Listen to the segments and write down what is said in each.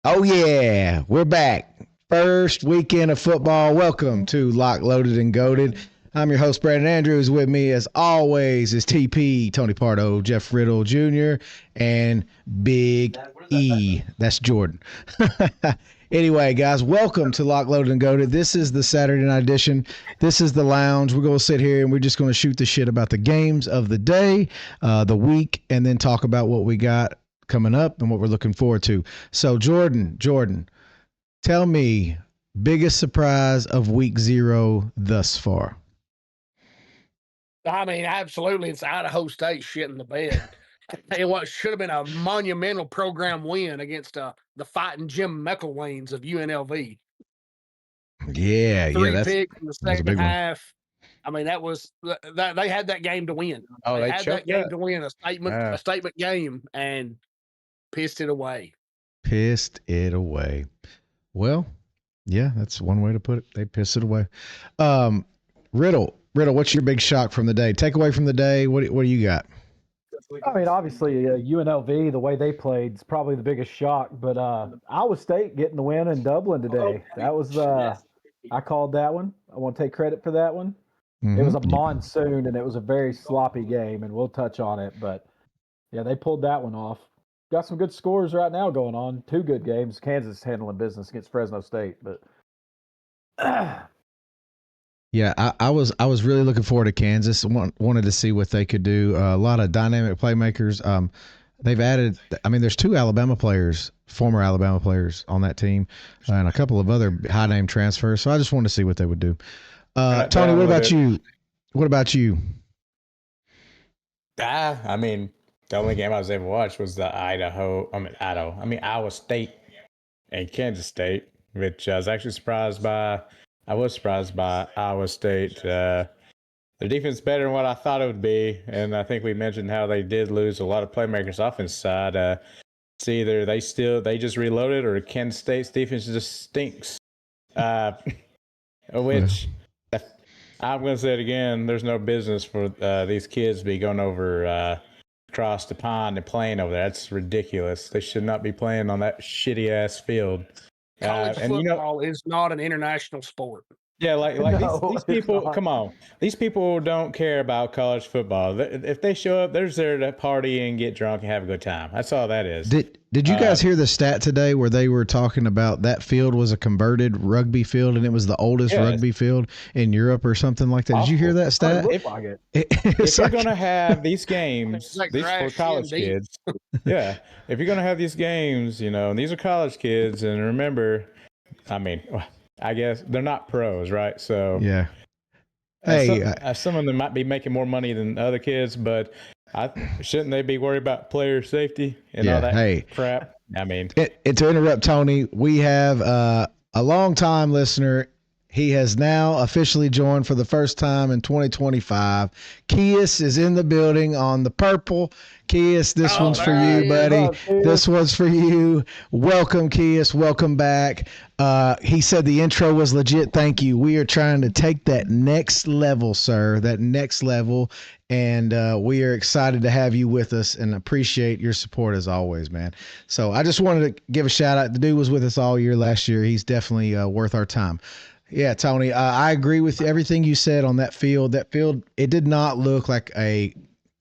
Oh, yeah, we're back. First weekend of football. Welcome to Lock, Loaded, and Goated. I'm your host, Branden Andrews. With me, as always, is TP, Tony Pardo, Jeff Riddle Jr., and Big E. That's Jordan. Anyway, guys, welcome to Lock, Loaded, and Goated. This is the Saturday night edition. This is the lounge. We're going to sit here and we're just going to shoot the shit about the games of the day, the week, and then talk about what we got coming up and what we're looking forward to. So, Jordan, tell me biggest surprise of week 0 thus far. I mean, absolutely, it's Idaho State shit in the bed. And what should have been a monumental program win against the fighting Jim McElwains of UNLV. Yeah, Three that's picks in the a second big one. half. I mean, that was they had that game to win. Oh, they they had choked that game that? to win, a statement game, and pissed it away. Pissed it away. Well, yeah, that's one way to put it. They pissed it away. Riddle, what's your big shock from the day? Takeaway from the day. What do you got? I mean, obviously, UNLV, the way they played is probably the biggest shock. But Iowa State getting the win in Dublin today. That was, I called that one. I want to take credit for that one. Mm-hmm. It was a monsoon, and it was a very sloppy game, and we'll touch on it. But, yeah, they pulled that one off. Got some good scores right now going on. 2 good games. Kansas handling business against Fresno State. But yeah, I was really looking forward to Kansas. Wanted to see what they could do. A lot of dynamic playmakers. They've added. I mean, there's 2 Alabama players, former Alabama players, on that team, and a couple of other high name transfers. So I just wanted to see what they would do. Tony, what about you? What about you? I mean, the only game I was able to watch was the Iowa State and Kansas State, which I was actually surprised by. I was surprised by Iowa State. Their defense better than what I thought it would be, and I think we mentioned how they did lose a lot of playmakers offense side. It's either they just reloaded, or Kansas State's defense just stinks. Which I'm going to say it again. There's no business for these kids to be going over across the pond and playing over there. That's ridiculous. They should not be playing on that shitty ass field. College football is not an international sport. Yeah, these people, come on. These people don't care about college football. If they show up, they're there to party and get drunk and have a good time. That's all that is. Did you guys hear the stat today where they were talking about that field was a converted rugby field and it was the oldest rugby field in Europe or something like that? Did you hear that stat? If you're going to have these games, these for college kids, yeah, if you're going to have these games, and these are college kids, and remember, I mean, I guess they're not pros, right? So yeah. Hey, some of them might be making more money than other kids, but shouldn't they be worried about player safety and all that crap? I mean, and to interrupt Tony, we have a long-time listener. He has now officially joined for the first time in 2025. Kias is in the building on the purple. Kias, this one's for you, buddy. This one's for you. Welcome, Kias. Welcome back. He said the intro was legit. Thank you. We are trying to take that next level, sir, that next level. And we are excited to have you with us and appreciate your support as always, man. So I just wanted to give a shout out. The dude was with us all year last year. He's definitely worth our time. Yeah, Tony, I agree with everything you said on that field. That field, it did not look like it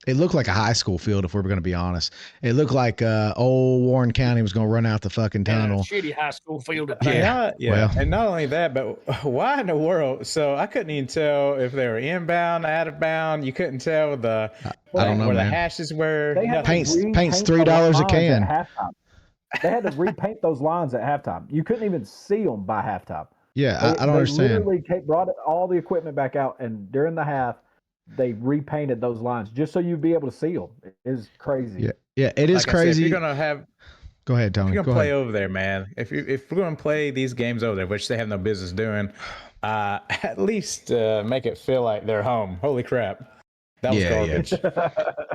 looked like a high school field, if we're going to be honest. It looked like old Warren County was going to run out the fucking tunnel. Shitty high school field. Yeah. Well, and not only that, but why in the world? So I couldn't even tell if they were inbound, out of bound. You couldn't tell I don't know, where man. the hashes were. Paint's $3 a can. They had to repaint those lines at halftime. You couldn't even see them by halftime. Yeah, I don't understand. They literally brought all the equipment back out, and during the half, they repainted those lines just so you'd be able to see them. It is crazy. Yeah, it is crazy. If you're gonna have, go ahead, Tony. If you're gonna play over there, man. If we're gonna play these games over there, which they have no business doing, at least make it feel like they're home. Holy crap, that was garbage.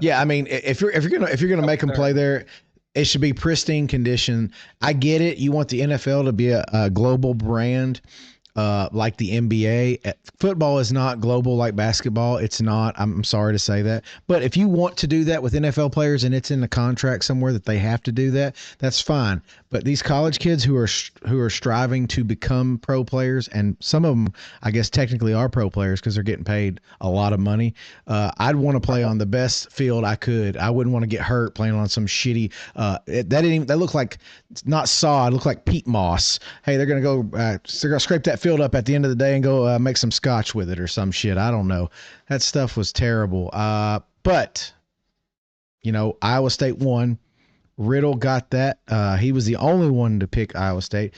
Yeah, I mean, if you're gonna make them play there, it should be pristine condition. I get it. You want the NFL to be a global brand. like the NBA. Football is not global like basketball. It's not. I'm sorry to say that. But if you want to do that with NFL players and it's in the contract somewhere that they have to do that, that's fine. But these college kids who are striving to become pro players, and some of them, I guess, technically are pro players because they're getting paid a lot of money. I'd want to play on the best field I could. I wouldn't want to get hurt playing on some shitty. That looked like not sod. It looked like peat moss. Hey, they're gonna scrape that field up at the end of the day and go make some scotch with it or some shit. I don't know. That stuff was terrible. But Iowa State won. Riddle got that. He was the only one to pick Iowa State.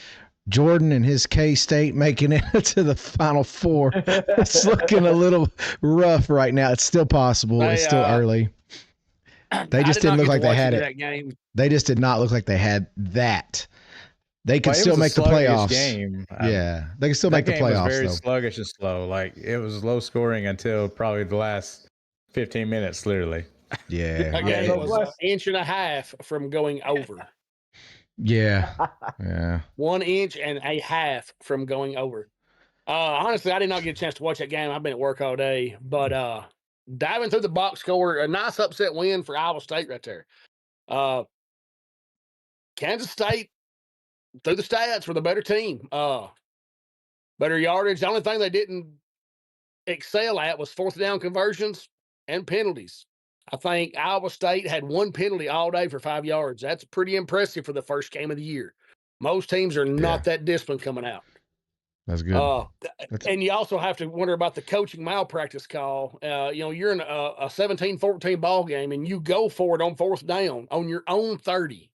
Jordan and his K-State making it to the Final Four. It's looking a little rough right now. It's still possible. It's still early. They just didn't look like they had it. They just did not look like they had that. They can still make the playoffs. Game. Yeah, they can still make the playoffs. It was very sluggish and slow. Like it was low scoring until probably the last 15 minutes, literally. Yeah, that game was an inch and a half from going over. Yeah. 1 inch and a half from going over. Honestly, I did not get a chance to watch that game. I've been at work all day, but diving through the box score, a nice upset win for Iowa State right there. Kansas State, through the stats, were the better team. Better yardage. The only thing they didn't excel at was fourth down conversions and penalties. I think Iowa State had one penalty all day for 5 yards. That's pretty impressive for the first game of the year. Most teams are not that disciplined coming out. That's good. And you also have to wonder about the coaching malpractice call. You're in a 17-14 ball game and you go for it on fourth down on your own 30.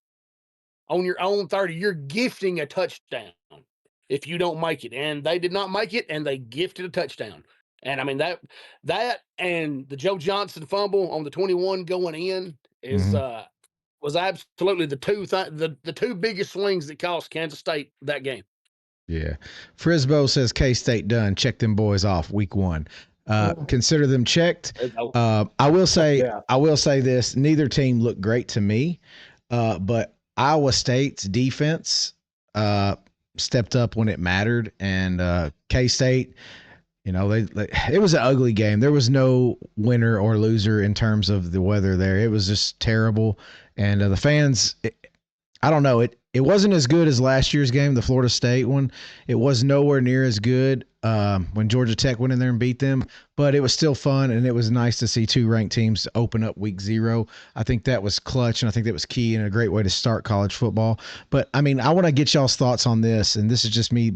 On your own 30, you're gifting a touchdown if you don't make it. And they did not make it, and they gifted a touchdown. And I mean that and the Joe Johnson fumble on the 21 going in is was absolutely the two biggest swings that cost Kansas State that game. Yeah. Frisbo says K-State done. Check them boys off week 1. Consider them checked. I will say this. Neither team looked great to me, but Iowa State's defense stepped up when it mattered, and K-State, it was an ugly game. There was no winner or loser in terms of the weather there. It was just terrible, and the fans, I don't know. It wasn't as good as last year's game, the Florida State one. It was nowhere near as good when Georgia Tech went in there and beat them, but it was still fun, and it was nice to see 2 ranked teams open up week 0. I think that was clutch, and I think that was key and a great way to start college football. But, I mean, I want to get y'all's thoughts on this, and this is just me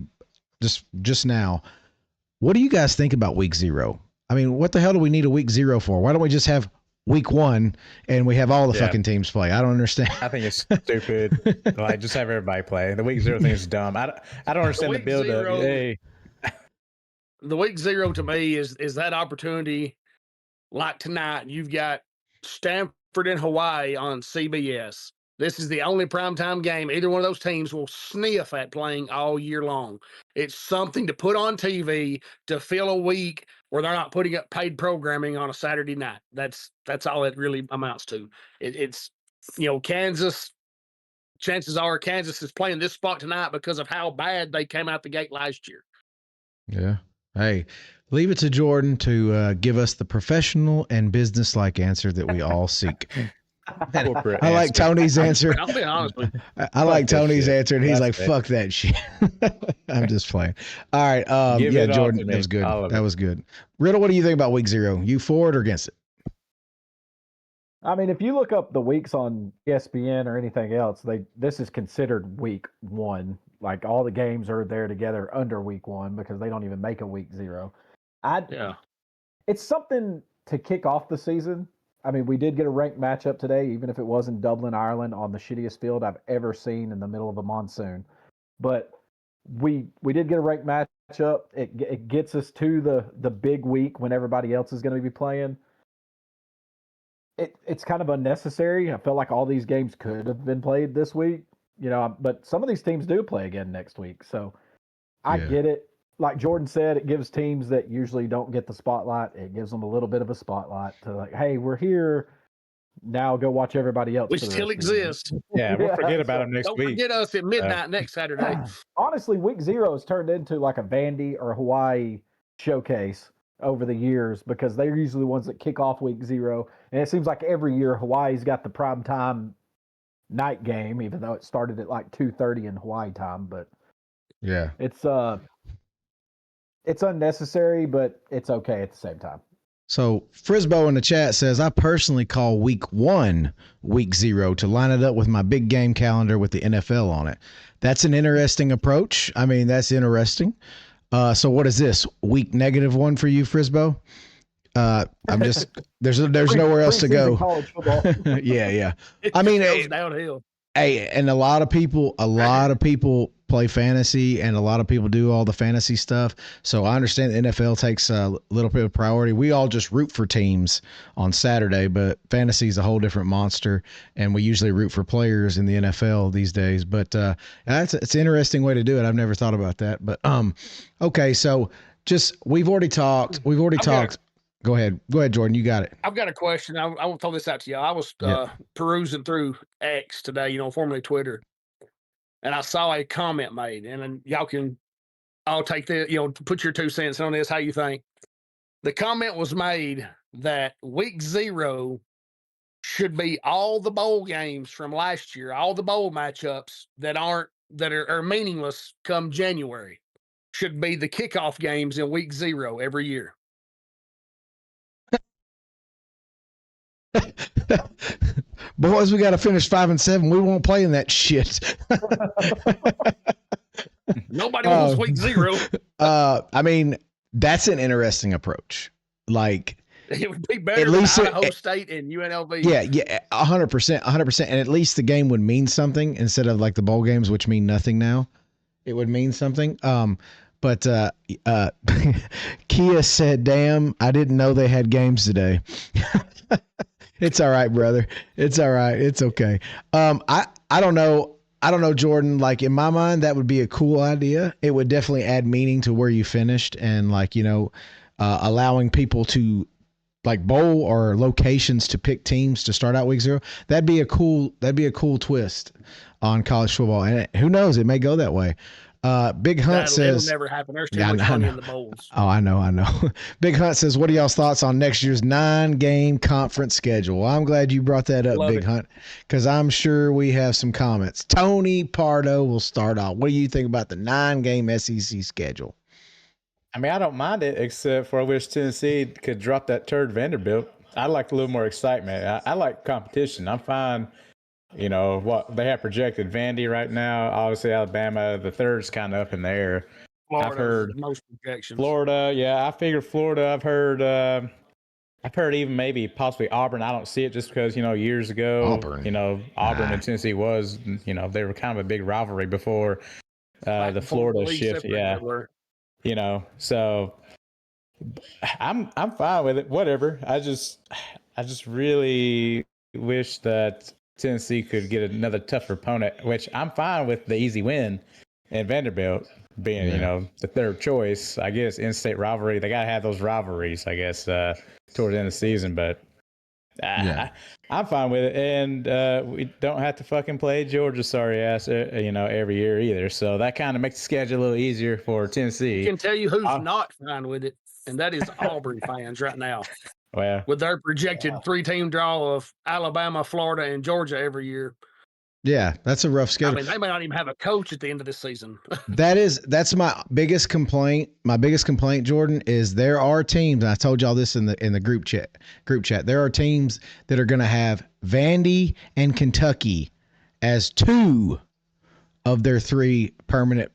just now. What do you guys think about week 0? I mean, what the hell do we need a week 0 for? Why don't we just have week 1 and we have all the fucking teams play? I don't understand. I think it's stupid. Like, just have everybody play. The week 0 thing is dumb. I don't understand the build up. Hey. The week 0 to me is that opportunity. Like tonight, you've got Stanford and Hawaii on CBS. This is the only primetime game either one of those teams will sniff at playing all year long. It's something to put on TV to fill a week where they're not putting up paid programming on a Saturday night. That's all it really amounts to. It's Kansas. Chances are Kansas is playing this spot tonight because of how bad they came out the gate last year. Yeah. Hey, leave it to Jordan to give us the professional and business-like answer that we all seek. I like Tony's answer. I'll be honest with you. I like Tony's answer, and he's like, fuck that shit. I'm just playing. All right. Jordan, that was good. That was good. Riddle, what do you think about week 0? You for it or against it? I mean, if you look up the weeks on ESPN or anything else, this is considered week 1. Like all the games are there together under week 1 because they don't even make a week 0. It's something to kick off the season. I mean, we did get a ranked matchup today, even if it was in Dublin, Ireland, on the shittiest field I've ever seen in the middle of a monsoon. But we did get a ranked matchup. It gets us to the big week when everybody else is going to be playing. It's kind of unnecessary. I felt like all these games could have been played this week, but some of these teams do play again next week. So I get it. Like Jordan said, it gives teams that usually don't get the spotlight, it gives them a little bit of a spotlight to like, hey, we're here. Now go watch everybody else. We still exist. Yeah, we'll forget about them next week. Don't forget us at midnight next Saturday. Honestly, honestly, week 0 has turned into like a Vandy or Hawaii showcase over the years because they're usually the ones that kick off week 0. And it seems like every year Hawaii's got the prime time night game, even though it started at like 2:30 in Hawaii time. But Yeah. it's unnecessary, but it's okay at the same time. So Frisbo in the chat says, I personally call week 1 week 0 to line it up with my big game calendar with the NFL on it. That's an interesting approach. I mean, that's interesting. So what is this, week -1 for you, Frisbo? I'm just there's nowhere else to go. College football. Yeah. It I mean, goes downhill. Hey, and a lot of people play fantasy, and a lot of people do all the fantasy stuff. So I understand the NFL takes a little bit of priority. We all just root for teams on Saturday, but fantasy is a whole different monster, and we usually root for players in the NFL these days. But it's an interesting way to do it. I've never thought about that. But okay, so we've already talked. Go ahead, Jordan. You got it. I've got a question. I will throw this out to y'all. I was perusing through X today, formerly Twitter, and I saw a comment made, and then y'all can all take the, put your 2 cents on this, how you think. The comment was made that week 0 should be all the bowl games from last year, all the bowl matchups that are meaningless come January, should be the kickoff games in week 0 every year. Boys, we got to finish 5 and 7. We won't play in that shit. Nobody wants week 0. I mean, that's an interesting approach. Like, it would be better at least than Idaho State and UNLV. Yeah, 100%. And at least the game would mean something instead of like the bowl games, which mean nothing now. It would mean something. But Kia said, "Damn, I didn't know they had games today." It's all right, brother. It's all right. It's okay. I don't know, Jordan. Like, in my mind, that would be a cool idea. It would definitely add meaning to where you finished, and like, allowing people to like bowl or locations to pick teams to start out week 0. That'd be a cool twist on college football. And who knows, it may go that way. Big Hunt says it'll never happen. There's too much money in the bowls. Oh, I know. Big Hunt says, what are y'all's thoughts on next year's 9-game conference schedule? Well, I'm glad you brought that up, Big Hunt, because I'm sure we have some comments. Tony Pardo will start off. What do you think about the 9-game SEC schedule? I mean, I don't mind it, except for I wish Tennessee could drop that turd Vanderbilt. I like a little more excitement. I like competition. I'm fine. What they have projected Vandy right now, obviously Alabama, the third's kind of up in the air. Florida, I've heard most projections. Florida, yeah, I figured Florida. I've heard even maybe possibly Auburn. I don't see it just because years ago, Auburn and Tennessee was, they were kind of a big rivalry before the Florida shift. Yeah, so I'm fine with it. Whatever. I just really wish that Tennessee could get another tougher opponent, which I'm fine with the easy win, and Vanderbilt being, the third choice. I guess in-state rivalry, they got to have those rivalries, I guess, towards the end of the season. But I'm fine with it, and we don't have to fucking play Georgia, sorry ass, every year either. So that kind of makes the schedule a little easier for Tennessee. I can tell you who's not fine with it, and that is Auburn fans right now. Well, with their projected 3-team draw of Alabama, Florida, and Georgia every year. Yeah, that's a rough schedule. I mean, they may not even have a coach at the end of this season. That's my biggest complaint. My biggest complaint, Jordan, is there are teams, and I told y'all this in the group chat. There are teams that are going to have Vandy and Kentucky as 2 of their 3 permanent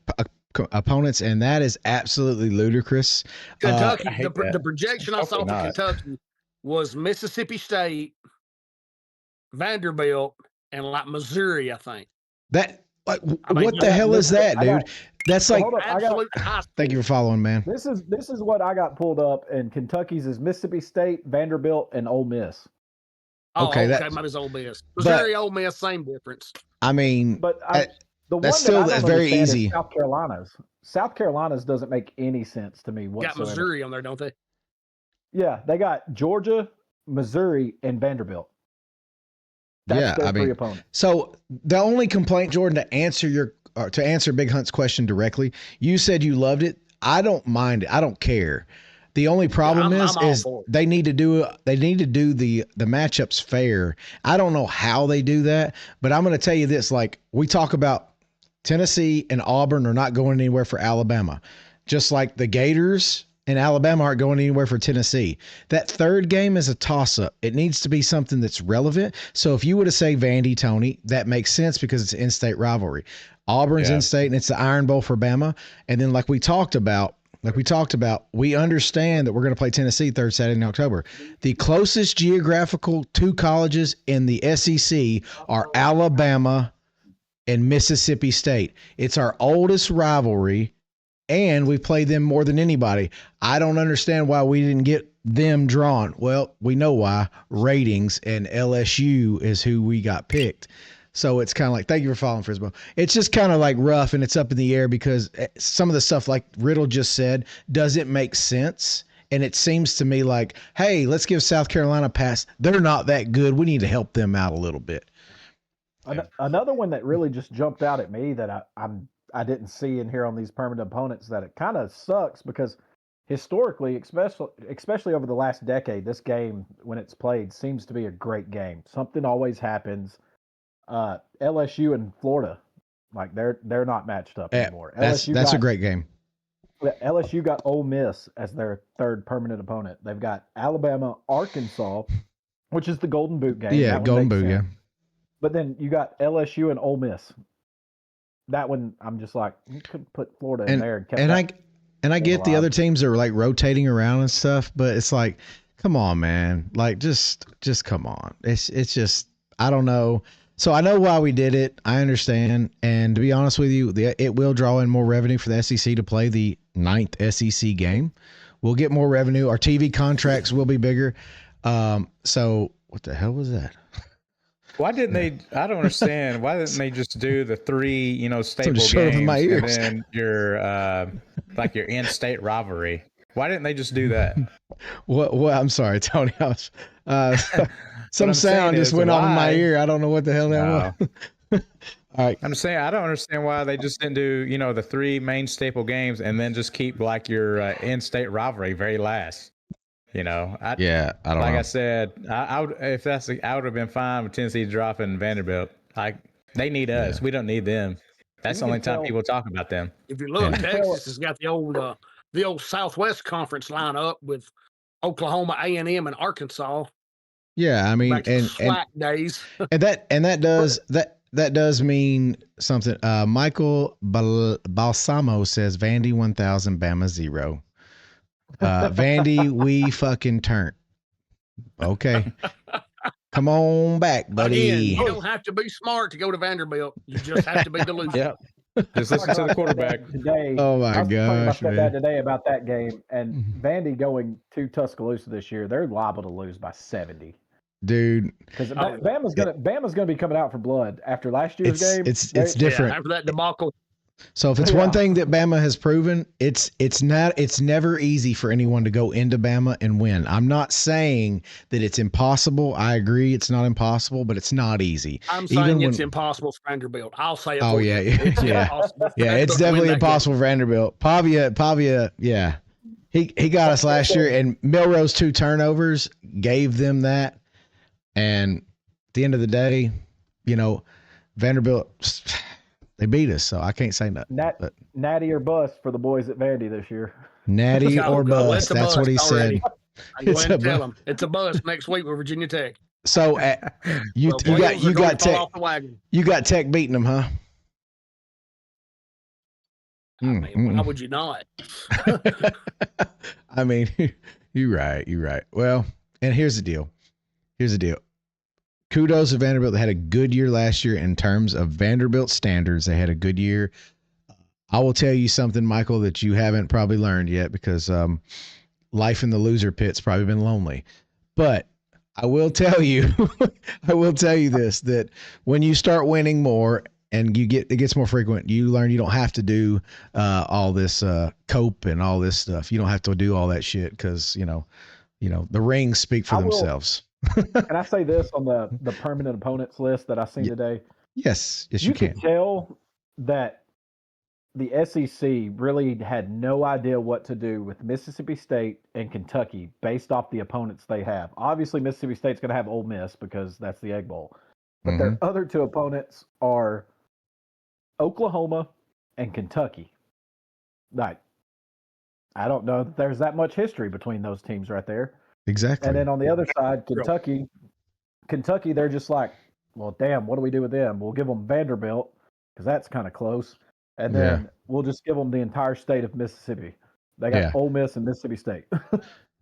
opponents, and that is absolutely ludicrous. Kentucky, the projection I saw for Kentucky was Mississippi State, Vanderbilt, and like Missouri, I think. What the hell is that, dude? That's like absolute high school. Thank you for following, man. This is what I got pulled up, and Kentucky's is Mississippi State, Vanderbilt, and Ole Miss. Okay, that is Ole Miss. Missouri, Ole Miss, same difference. I mean, but the that's still very easy. South Carolina's doesn't make any sense to me whatsoever. Got Missouri on there, don't they? Yeah, they got Georgia, Missouri, and Vanderbilt. That's their 3 opponents. So the only complaint, Jordan, to answer or to answer Big Hunt's question directly, you said you loved it. I don't mind it. I don't care. The only problem I'm all is for it. they need to do the matchups fair. I don't know how they do that, but I'm going to tell you this: like we talk about, Tennessee and Auburn are not going anywhere for Alabama, just like the Gators and Alabama aren't going anywhere for Tennessee. That third game is a toss-up. It needs to be something that's relevant. So if you were to say Vandy, Tony, that makes sense because it's an in-state rivalry. Auburn's in-state, and it's the Iron Bowl for Bama. And then like we talked about, we understand that we're going to play Tennessee third Saturday in October. The closest geographical two colleges in the SEC are Alabama and Mississippi State. It's our oldest rivalry, and we've played them more than anybody. I don't understand why we didn't get them drawn. Well, we know why. Ratings, and LSU is who we got picked. So it's kind of like, thank you for following, Frisbo. It's just kind of like rough, and it's up in the air because some of the stuff, like Riddle just said, doesn't make sense. And it seems to me like, hey, let's give South Carolina a pass. They're not that good. We need to help them out a little bit. Another one that really just jumped out at me that I didn't see in here on these permanent opponents, that it kind of sucks because historically, especially over the last decade, this game, when it's played, seems to be a great game. Something always happens. LSU and Florida, like they're not matched up anymore. That's a great game. LSU got Ole Miss as their third permanent opponent. They've got Alabama, Arkansas, which is the Golden Boot game. Yeah, Golden Boot, yeah. But then you got LSU and Ole Miss. That one, I'm just like, you could put Florida in there and kept I get the other teams are like rotating around and stuff, but it's like, come on, man. Like just come on. It's just, I don't know. So I know why we did it. I understand. And to be honest with you, it will draw in more revenue for the SEC to play the 9th SEC game. We'll get more revenue. Our TV contracts will be bigger. So what the hell was that? Why didn't they? I don't understand. Why didn't they just do the 3, staple games in my ears. and then your your in-state rivalry? Why didn't they just do that? What? I'm sorry, Tony. I was, some sound just went off in my ear. I don't know what the hell that was. All right. I'm saying I don't understand why they just didn't do the 3 main staple games and then just keep like your in-state rivalry very last. I don't know. I said, I would have been fine with Tennessee dropping Vanderbilt. Like they need us. We don't need them. That's the only time people talk about them. If you look, Texas has got the old Southwest Conference lineup with Oklahoma, A&M, and Arkansas. Yeah, I mean, and days. and that does mean something. Michael Balsamo says Vandy 1000, Bama 0. Vandy, we fucking turned. Okay. Come on back, buddy. Again, you don't have to be smart to go to Vanderbilt. You just have to be delusional. Yep. Just listen to the quarterback. Today, oh my I was gosh, talking about that today about that game, and Vandy going to Tuscaloosa this year, they're liable to lose by 70. Dude, because Bama's gonna be coming out for blood after last year's game. It's different. Yeah, after that debacle. So if it's one thing that Bama has proven, it's never easy for anyone to go into Bama and win. I'm not saying that it's impossible. I agree it's not impossible, but it's not easy. I'm saying it's impossible for Vanderbilt. I'll say it. Oh yeah, it's definitely impossible for Vanderbilt. Pavia, yeah. He got us last year, and Milroe's 2 turnovers gave them that. And at the end of the day, Vanderbilt, they beat us, so I can't say nothing. Natty or bust for the boys at Vandy this year. Natty or bust. That's what he said. It's a bust next week with Virginia Tech. So you got Tech beating them, huh? Why would you not? I mean, you're right. Well, and here's the deal. Kudos to Vanderbilt. They had a good year last year in terms of Vanderbilt standards. They had a good year. I will tell you something, Michael, that you haven't probably learned yet because life in the loser pit's probably been lonely. But I will tell you, this, that when you start winning more and it gets more frequent, you learn you don't have to do all this cope and all this stuff. You don't have to do all that shit because, the rings speak for themselves. Can I say this on the permanent opponents list that I seen today? Yes, you can. You can tell that the SEC really had no idea what to do with Mississippi State and Kentucky based off the opponents they have. Obviously, Mississippi State's going to have Ole Miss because that's the Egg Bowl. But their other two opponents are Oklahoma and Kentucky. Like, I don't know that there's that much history between those teams right there. Exactly. And then on the other side, Kentucky, they're just like, well, damn, what do we do with them? We'll give them Vanderbilt because that's kind of close. And then we'll just give them the entire state of Mississippi. They got Ole Miss and Mississippi State.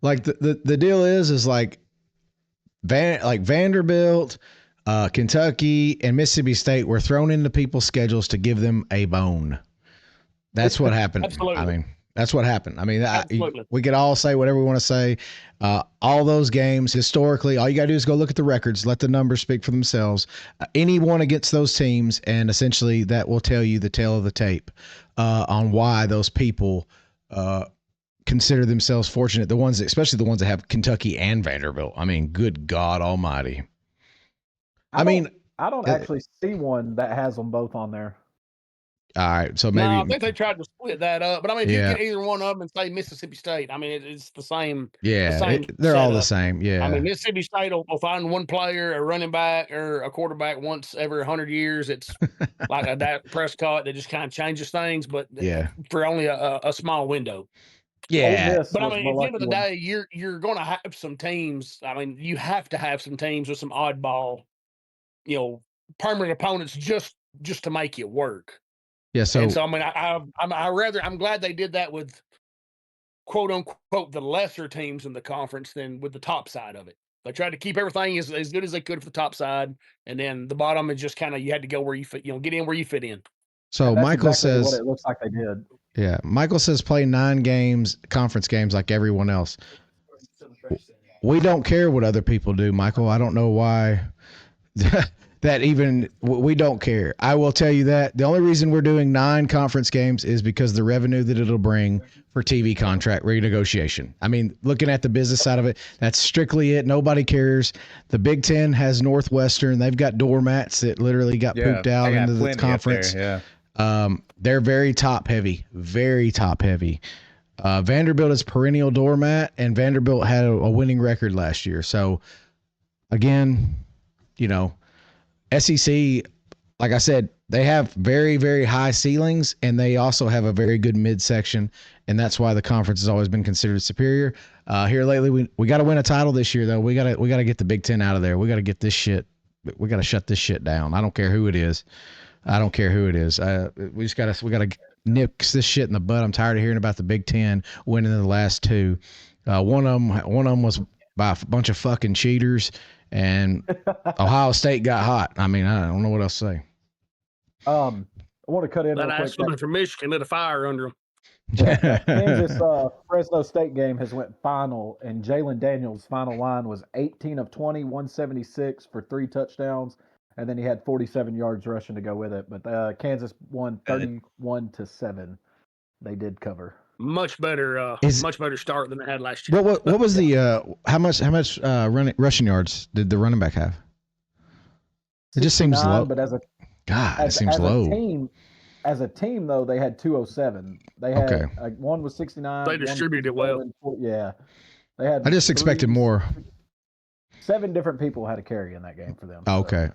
Like the deal is like Vanderbilt, Kentucky, and Mississippi State were thrown into people's schedules to give them a bone. That's what happened. Absolutely. I mean, that's what happened. I mean, we could all say whatever we want to say. All those games, historically, all you got to do is go look at the records, let the numbers speak for themselves. Anyone against those teams, and essentially that will tell you the tale of the tape on why those people consider themselves fortunate. The ones, especially the ones that have Kentucky and Vanderbilt. I mean, good God Almighty. I don't actually see one that has them both on there. All right, so maybe I think they tried to split that up, but I mean, if you get either one of them and say Mississippi State, I mean, it's the same. Yeah, they're setup. all the same. Yeah, I mean, Mississippi State will find one player, a running back or a quarterback once every 100 years. It's like a Dak Prescott that just kind of changes things, but for only a small window. Yeah, but I mean, at the end of the day, you're going to have some teams. I mean, you have to have some teams with some oddball, permanent opponents just to make it work. Yeah, so I mean, I'm glad they did that with quote unquote the lesser teams in the conference than with the top side of it. They tried to keep everything as good as they could for the top side, and then the bottom is just kind of you had to go where you fit, get in where you fit in. So Michael says what it looks like they did. Yeah, Michael says play 9 games, conference games like everyone else. We don't care what other people do, Michael. I don't know why. That even we don't care. I will tell you that the only reason we're doing 9 conference games is because the revenue that it'll bring for TV contract renegotiation. I mean, looking at the business side of it, that's strictly it. Nobody cares. The Big Ten has Northwestern. They've got doormats that literally got pooped out into the conference. They're very top heavy, Vanderbilt is perennial doormat, and Vanderbilt had a winning record last year. So again, SEC, like I said, they have very, very high ceilings, and they also have a very good midsection, and that's why the conference has always been considered superior. Here lately, we got to win a title this year, though. We got to get the Big Ten out of there. We got to get this shit. We got to shut this shit down. I don't care who it is. We got to nip this shit in the butt. I'm tired of hearing about the Big Ten winning the last 2. One of them was by a bunch of fucking cheaters. And Ohio State got hot. I mean, I don't know what else to say. I want to cut in. That Ashland from Michigan lit a fire under them. Kansas Fresno State game has went final, and Jalen Daniels' final line was 18 of 20, 176 for 3 touchdowns, and then he had 47 yards rushing to go with it. But Kansas won 31-7. They did cover. Much better start than they had last year. What was the how much rushing yards did the running back have? It just seems low. But it seems low. As a team, though, they had 207. They had one was 69. They distributed it well. Yeah, they had. I just expected more. 7 different people had a carry in that game for them. Okay.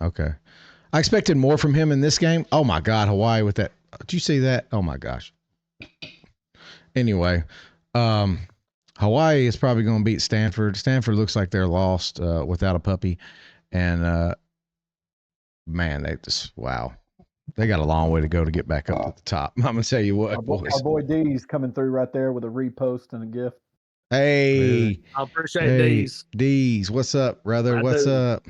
I expected more from him in this game. Oh my God, Hawaii with that. Did you see that? Oh my gosh. Anyway, Hawaii is probably going to beat Stanford. Stanford looks like they're lost without a puppy. And, man, they got a long way to go to get back up at the top. I'm going to tell you what, boys. Our boy D's coming through right there with a repost and a gift. Hey. I appreciate D's. D's, what's up, brother? What's up?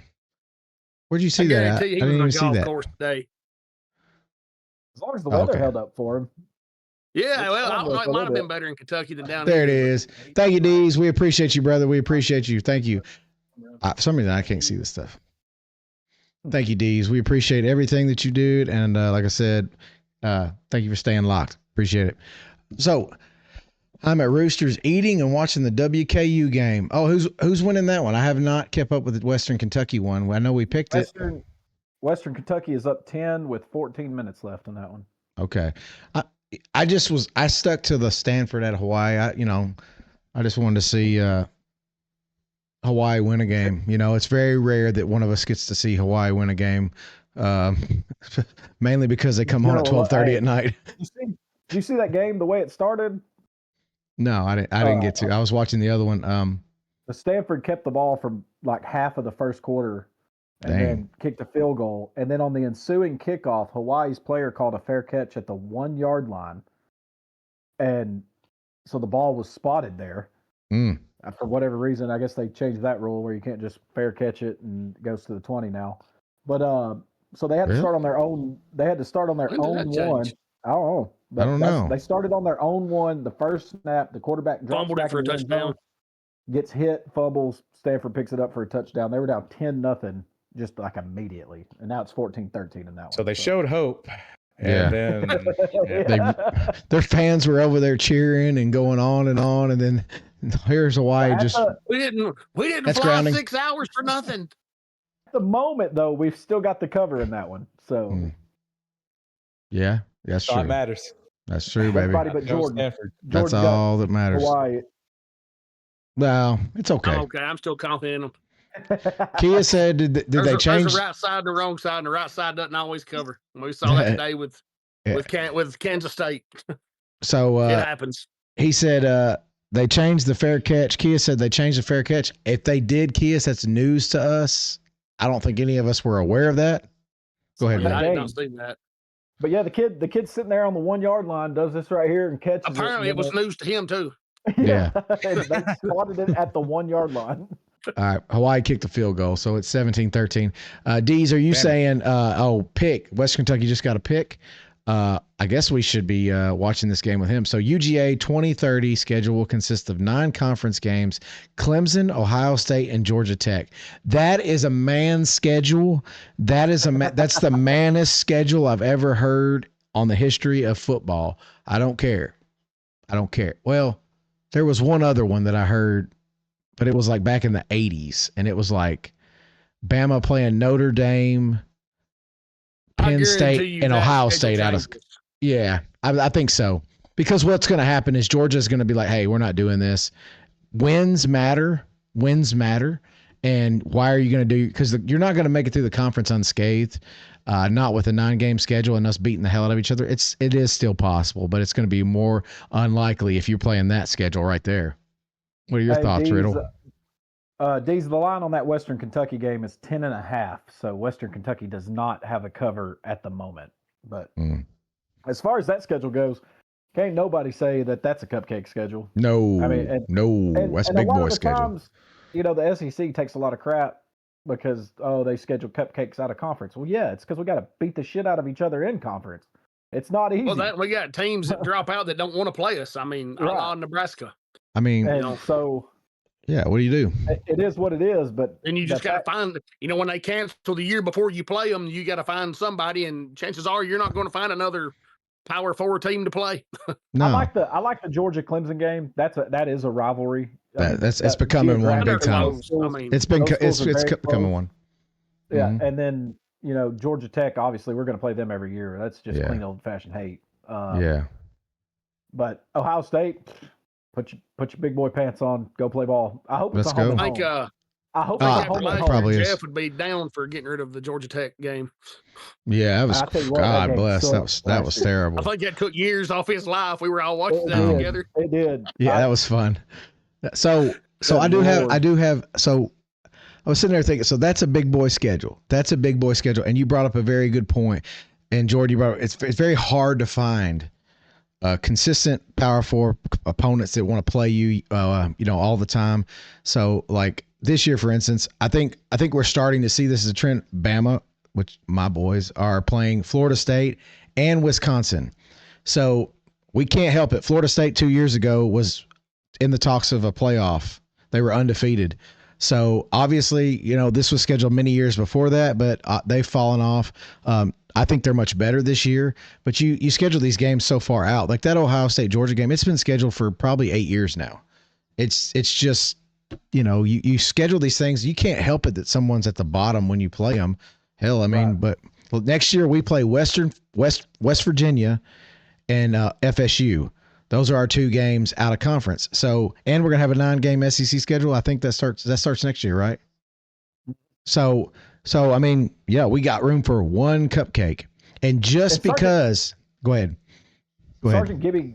Where'd you see that? I didn't even see that. Course today. As long as the weather held up for him. Yeah, well, it might have been better in Kentucky than down there. There it is. Thank you, D's. We appreciate you, brother. We appreciate you. Thank you. For some reason, I can't see this stuff. Thank you, D's. We appreciate everything that you do. And like I said, thank you for staying locked. Appreciate it. So I'm at Roosters eating and watching the WKU game. Oh, who's winning that one? I have not kept up with the Western Kentucky one. I know we picked it. Western Kentucky is up 10 with 14 minutes left in that one. Okay. I stuck to the Stanford at Hawaii. I just wanted to see Hawaii win a game. It's very rare that one of us gets to see Hawaii win a game, mainly because they come on at 12:30 at night. Did you see that game the way it started? No, I didn't get to. I was watching the other one. The Stanford kept the ball for like half of the first quarter and then kicked a field goal. And then on the ensuing kickoff, Hawaii's player called a fair catch at the 1 yard line. And so the ball was spotted there. For whatever reason, I guess they changed that rule where you can't just fair catch it and it goes to the 20 now. But so they had to start on their own. They had to start on their own one. I don't know. I don't know. They started on their own one. The first snap, the quarterback drops back for a touchdown. Gets hit, fumbles. Stanford picks it up for a touchdown. They were down 10-0 just like immediately, and now it's 14-13 in that one. So they showed hope. And then their fans were over there cheering and going on, and then here's Hawaii we didn't fly grounding. 6 hours for nothing. At the moment, though, we've still got the cover in that one. So yeah, that's true. That matters. That's true, baby. Everybody but Jordan. That's all that matters. Hawaii. Well, it's okay. I'm okay. I'm still confident in them. Kia said, did they change? There's a right side and the wrong side, and the right side doesn't always cover. We saw that today with Kansas State. So it happens. He said they changed the fair catch. Kia said they changed the fair catch. If they did, Kia, that's news to us. I don't think any of us were aware of that. Go ahead, man. I did not see that. But yeah, the kid sitting there on the 1 yard line does this right here and catches Apparently it was news to him too. Yeah. They spotted it at the 1 yard line. All right. Hawaii kicked the field goal, so it's 17-13. Dees, are you saying, pick? West Kentucky just got a pick. I guess we should be watching this game with him. So UGA 2030 schedule will consist of 9 conference games: Clemson, Ohio State, and Georgia Tech. That is a man's schedule. That's the mannest schedule I've ever heard on the history of football. I don't care. Well, there was one other one that I heard, but it was like back in the 80s, and it was like Bama playing Notre Dame, Penn State, and Ohio State out of – yeah, I think so. Because what's going to happen is Georgia's going to be like, hey, we're not doing this. Wins matter. And why are you going to do – because you're not going to make it through the conference unscathed, not with a 9-game schedule and us beating the hell out of each other. It is still possible, but it's going to be more unlikely if you're playing that schedule right there. What are your thoughts, Riddle? Deez, the line on that Western Kentucky game is 10.5. So Western Kentucky does not have a cover at the moment. But as far as that schedule goes, can't nobody say that that's a cupcake schedule. No, that's a big boy schedule. Times, the SEC takes a lot of crap because they schedule cupcakes out of conference. Well, yeah, it's because we got to beat the shit out of each other in conference. It's not easy. Well, we got teams that drop out that don't want to play us. I mean, right. A la Nebraska. I mean, so. Yeah, what do you do? It is what it is, but and you just got to find. When they cancel the year before you play them, you got to find somebody, and chances are you're not going to find another Power 4 team to play. No. I like the Georgia Clemson game. That is a rivalry. It's becoming one big time. It's becoming one. Yeah, and then Georgia Tech. Obviously, we're going to play them every year. That's just clean old fashioned hate. But Ohio State. Put your big boy pants on. Go play ball. I hope it's a home and home. I hope probably Jeff would be down for getting rid of the Georgia Tech game. Yeah, that was God bless. That was terrible. I think that took years off his life. We were all watching that together. It did. Yeah, that was fun. So I have. So I was sitting there thinking. So that's a big boy schedule. And you brought up a very good point. And Jordan, you brought up, it's very hard to find consistent Power 4 opponents that want to play you, all the time. So like this year, for instance, I think we're starting to see this as a trend. Bama, which my boys are playing Florida State and Wisconsin. So we can't help it. Florida State 2 years ago was in the talks of a playoff. They were undefeated. So obviously, this was scheduled many years before that, but they've fallen off. I think they're much better this year, but you schedule these games so far out. Like that Ohio State Georgia game, it's been scheduled for probably 8 years now. It's just, you schedule these things. You can't help it that someone's at the bottom when you play them. Hell, I mean, but next year we play West Virginia and FSU. Those are our 2 games out of conference. So, and we're gonna have a 9-game SEC schedule. I think that starts next year, right? So I mean, yeah, we got room for one cupcake. And just because, go ahead. Sergeant Gibby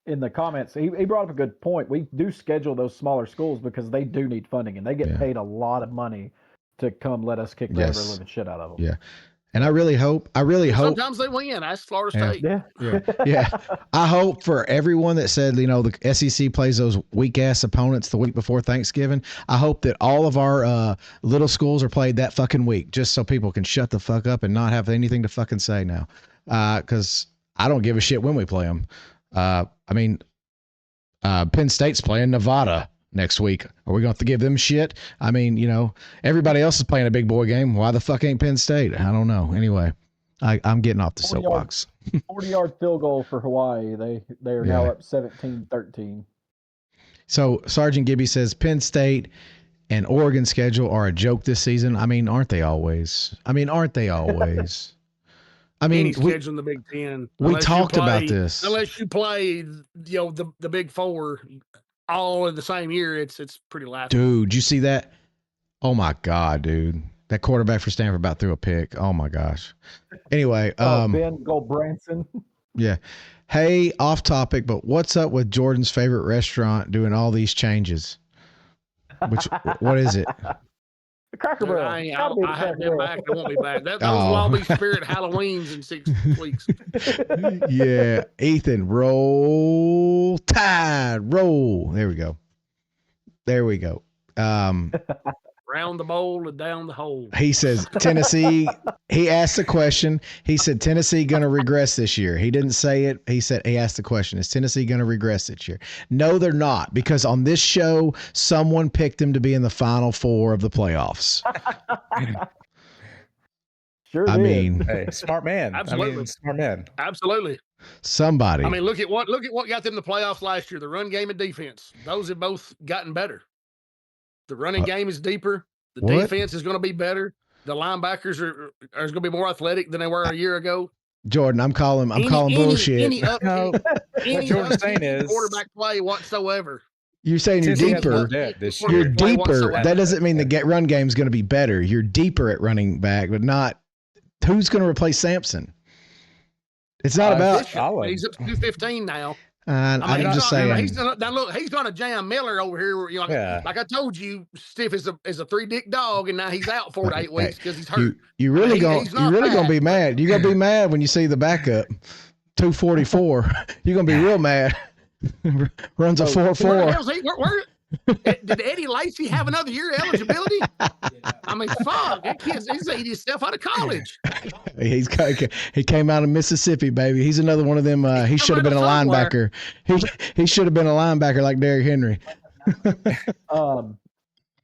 in the comments, he brought up a good point. We do schedule those smaller schools because they do need funding, and they get paid a lot of money to come let us kick the ever living shit out of them. Yeah. And I really hope. Sometimes they win. Ask Florida State. Yeah. I hope for everyone that said, the SEC plays those weak ass opponents the week before Thanksgiving. I hope that all of our little schools are played that fucking week, just so people can shut the fuck up and not have anything to fucking say now. Because I don't give a shit when we play them. Penn State's playing Nevada next week. Are we going to have to give them shit? I mean, everybody else is playing a big boy game. Why the fuck ain't Penn State? I don't know. Anyway, I'm getting off the soapbox. 40-yard field goal for Hawaii. They are now up 17-13. So Sergeant Gibby says Penn State and Oregon schedule are a joke this season. I mean, aren't they always? I mean, any schedule in the Big Ten. We talked about this. Unless you play, the Big Four all in the same year, it's pretty laughable. Dude, you see that? Oh my God, dude. That quarterback for Stanford about threw a pick. Oh my gosh. Anyway, Ben Goldbranson. Yeah. Hey, off topic, but what's up with Jordan's favorite restaurant doing all these changes? What is it? The Cracker Barrel. I haven't been back. I won't be back. Those will all be Spirit Halloweens in 6 weeks. Yeah. Ethan, roll Tide, roll. There we go. Round the bowl and down the hole. He says Tennessee. He asked the question. He said Tennessee going to regress this year. He didn't say it. He asked the question: is Tennessee going to regress this year? No, they're not, because on this show, someone picked them to be in the Final Four of the playoffs. Sure. I mean, hey, smart man. Absolutely, smart man. Absolutely. Somebody. I mean, look at what got them in the playoffs last year. The run game and defense. Those have both gotten better. The running game is deeper. The defense is going to be better. The linebackers are going to be more athletic than they were a year ago. Jordan, I'm calling bullshit. Any Jordan's saying is quarterback play whatsoever. You're saying you're deeper. You're deeper. That doesn't mean the run game is going to be better. You're deeper at running back, but not who's going to replace Sampson. It's not about. He's up to 215 now. I'm just saying. He's going to jam Miller over here. Like I told you, Stiff is a 3-dick dog, and now he's out 4 to 8 weeks because he's hurt. You really gonna be mad. You're gonna be mad when you see the backup 244. You're gonna be real mad. Runs a 4.4. Did Eddie Lacy have another year of eligibility? I mean, fuck, that kid's eating himself out of college. He came out of Mississippi, baby. He's another one of them. He should have been a linebacker. He should have been a linebacker like Derrick Henry.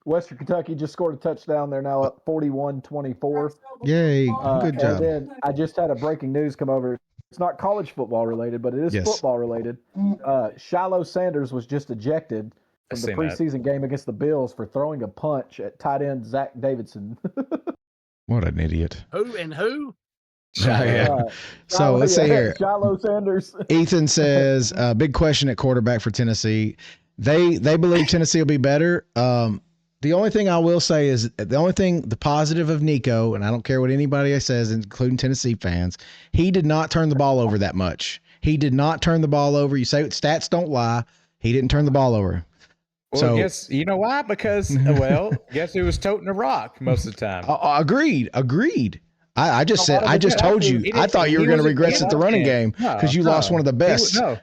Western Kentucky just scored a touchdown. They're now up 41-24. Yay, good job. And then I just had a breaking news come over. It's not college football related, but it is football related. Shiloh Sanders was just ejected from the preseason game against the Bills for throwing a punch at tight end Zach Davidson. What an idiot. Who? So let's see here. Shiloh Sanders. Ethan says, big question at quarterback for Tennessee. They believe Tennessee will be better. The only thing I will say is the positive of Nico, and I don't care what anybody says, including Tennessee fans, he did not turn the ball over that much. He did not turn the ball over. You say stats don't lie. He didn't turn the ball over. Well, guess you know why? Because guess who was toting a rock most of the time? Agreed. I just told you. I thought you were going to regress at the running game because you lost one of the best. And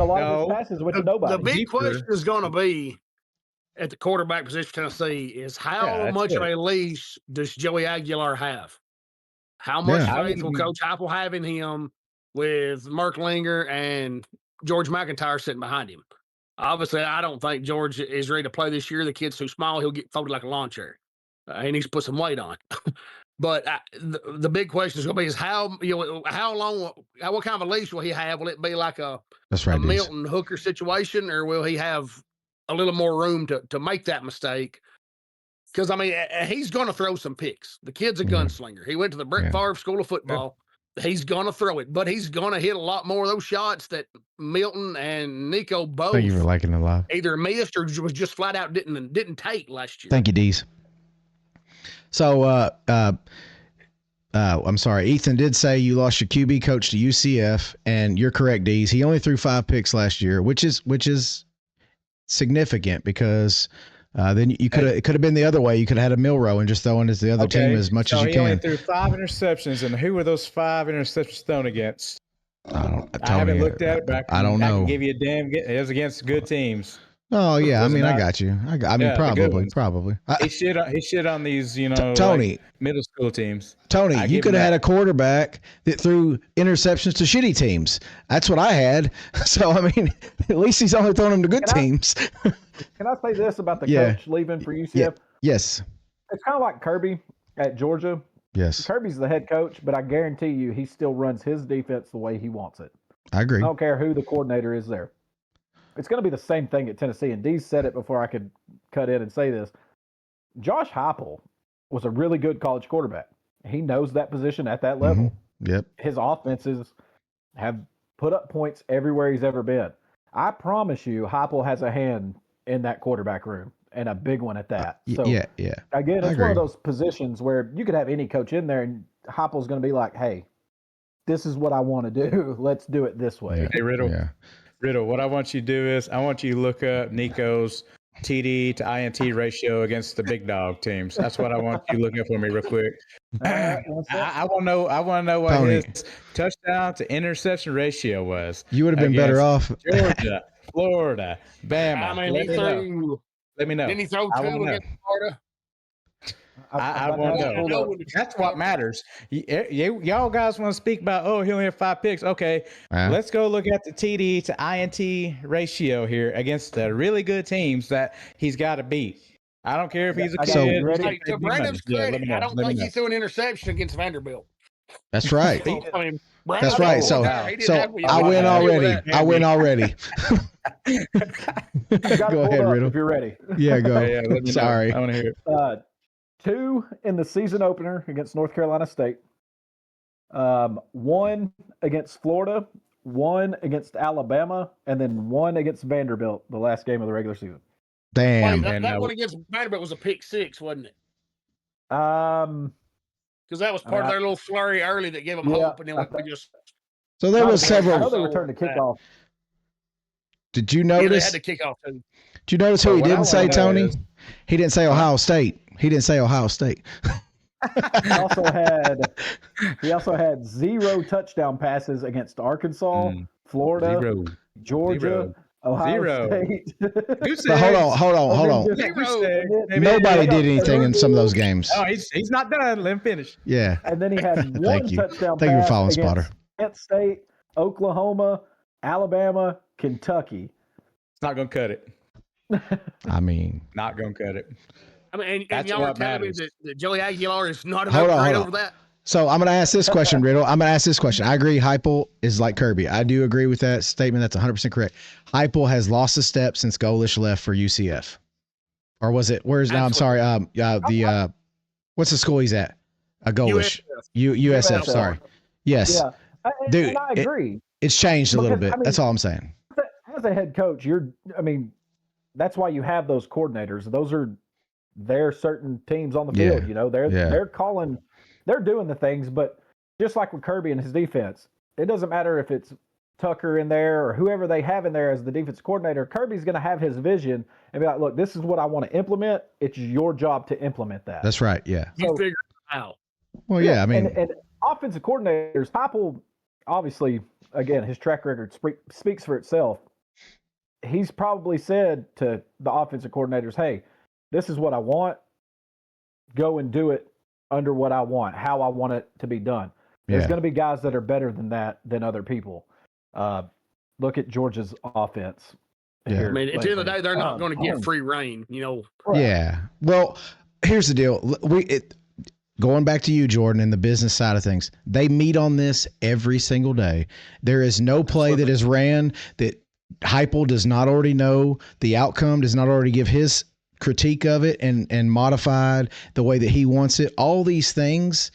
a lot of his passes went to nobody. The big question is going to be at the quarterback position for Tennessee is how much of a leash does Joey Aguilar have? How much faith will Coach Apple have in him with Merklinger and George McIntyre sitting behind him? Obviously, I don't think George is ready to play this year. The kid's too small. He'll get folded like a lawn chair. He needs to put some weight on. But the big question is going to be is how long, what kind of a leash will he have? Will it be like a Milton Hooker situation, or will he have a little more room to make that mistake? Because, I mean, he's going to throw some picks. The kid's a gunslinger. He went to the Brett Favre School of Football. he's going to throw it, but he's going to hit a lot more of those shots that Milton and Nico both Thank you for liking the live. either missed or was just flat out didn't take last year. Thank you, Dees. So, I'm sorry. Ethan did say you lost your QB coach to UCF, and you're correct, Dees. He only threw 5 picks last year, which is significant because then it could have been the other way. You could have had a Milrow and just throw into the other team as much as you he can. only threw 5 interceptions, and who were those 5 interceptions thrown against? I haven't looked at it, but I don't know. I can give you a damn. It was against good teams. Oh yeah, I mean, not, I got you. I mean, probably. He shit on these, Tony, like middle school teams. Tony, you could have had a quarterback that threw interceptions to shitty teams. That's what I had. So I mean, at least he's only throwing them to good teams. Can I say this about the coach leaving for UCF? Yeah. Yes. It's kind of like Kirby at Georgia. Yes. Kirby's the head coach, but I guarantee you he still runs his defense the way he wants it. I agree. I don't care who the coordinator is there. It's going to be the same thing at Tennessee. And Dee said it before I could cut in and say this. Josh Heupel was a really good college quarterback. He knows that position at that level. Mm-hmm. Yep. His offenses have put up points everywhere he's ever been. I promise you, Heupel has a hand in that quarterback room, and a big one at that. So, yeah. Again, it's one of those positions where you could have any coach in there, and Heupel's going to be like, hey, this is what I want to do. Let's do it this way. Hey, Riddle. Yeah. Riddle, what I want you to do is I want you to look up Nico's TD to INT ratio against the big dog teams. That's what I want you to look up for me real quick. I want to know. I want to know what Tony, his touchdown to interception ratio was. You would have been better off. Georgia, Florida, Bama. I mean, Let me know. Didn't he throw 2 against Pardo? I want to know. That's what matters. Y'all guys want to speak about, he only had 5 picks. Okay, let's go look at the TD to INT ratio here against the really good teams that he's got to beat. I don't care if he's a kid. To Brandon's credit, I don't think he threw an interception against Vanderbilt. That's right. That's right. So I win already. I win already. Go ahead, Riddle. If you're ready. Yeah, go. Yeah, Sorry. I want to hear it. 2 in the season opener against North Carolina State. 1 against Florida, 1 against Alabama, and then 1 against Vanderbilt, the last game of the regular season. Damn. That one against Vanderbilt was a pick 6, wasn't it? Because that was part of their little flurry early that gave them hope, and then we just. So there was several. I know they returned to kickoff. Did you notice? Yeah, they had to kick off too. Did you notice who he didn't say, Tony? He didn't say Ohio State. He didn't say Ohio State. He also had 0 touchdown passes against Arkansas, Florida, Georgia, Ohio State. But hold on. Nobody did anything in some of those games. Oh, he's not done. Let him finish. Yeah. And then he had 1 touchdown Thank you for following, pass Spotter. Kent State, Oklahoma, Alabama, Kentucky. It's not going to cut it. I mean, not going to cut it. I mean, and y'all are telling me that Joey Aguilar is not an hold upgrade on. over that? So I'm going to ask this question, Riddle. I'm going to ask this question. I agree. Heupel is like Kirby. I do agree with that statement. That's 100% correct. Heupel has lost a step since Golish left for UCF. Or was it? Where's now? I'm sorry. What's the school he's at? Golish. USF. Sorry. Yes. Yeah. Dude, and I agree. It's changed a little bit. That's all I'm saying. As a head coach, that's why you have those coordinators. Those are their certain teams on the field. They're doing the things, but just like with Kirby and his defense, it doesn't matter if it's Tucker in there or whoever they have in there as the defense coordinator. Kirby's going to have his vision and be like, look, this is what I want to implement. It's your job to implement that. That's right. Yeah. You figure it out. Well, yeah. I mean, and offensive coordinators, Heupel, obviously, again, his track record speaks for itself. He's probably said to the offensive coordinators, hey, this is what I want. Go and do it under what I want, how I want it to be done. There's going to be guys that are better than that than other people. Look at Georgia's offense. Yeah. I mean, at the end of the day, they're not going to get free reign, Right. Yeah. Well, here's the deal. Going back to you, Jordan, and the business side of things, they meet on this every single day. There is no play that is ran that Heupel does not already know the outcome, does not already give his critique of it and modified the way that he wants it. All these things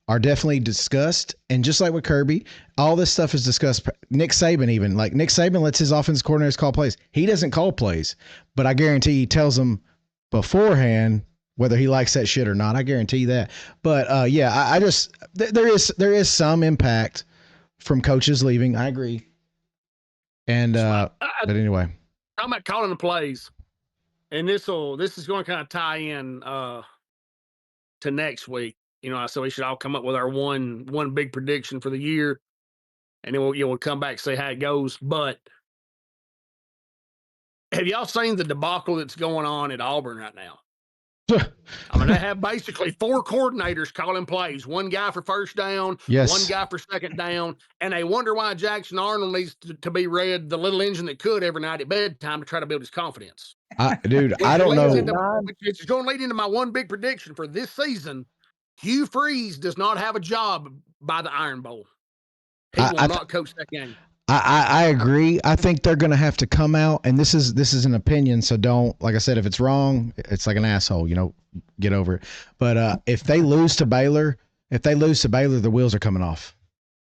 are definitely discussed. And just like with Kirby, all this stuff is discussed. Nick Saban, even like Nick Saban lets his offensive coordinators call plays. He doesn't call plays, but I guarantee he tells them beforehand whether he likes that shit or not. I guarantee that. But I just there is some impact from coaches leaving. I agree. And but anyway, talking about calling the plays, and this is going to kind of tie in to next week. So we should all come up with our one big prediction for the year, and then we'll come back and see how it goes. But have y'all seen the debacle that's going on at Auburn right now? I mean, they have basically 4 coordinators calling plays. One guy for first down, yes. One guy for second down, and they wonder why Jackson Arnold needs to be read the little engine that could every night at bedtime to try to build his confidence. Dude, I don't know. It's going to lead into my one big prediction for this season. Hugh Freeze does not have a job by the Iron Bowl. He will not coach that game. I agree. I think they're going to have to come out, and this is an opinion, so don't, like I said, if it's wrong, it's like an asshole, get over it. But if they lose to Baylor, the wheels are coming off.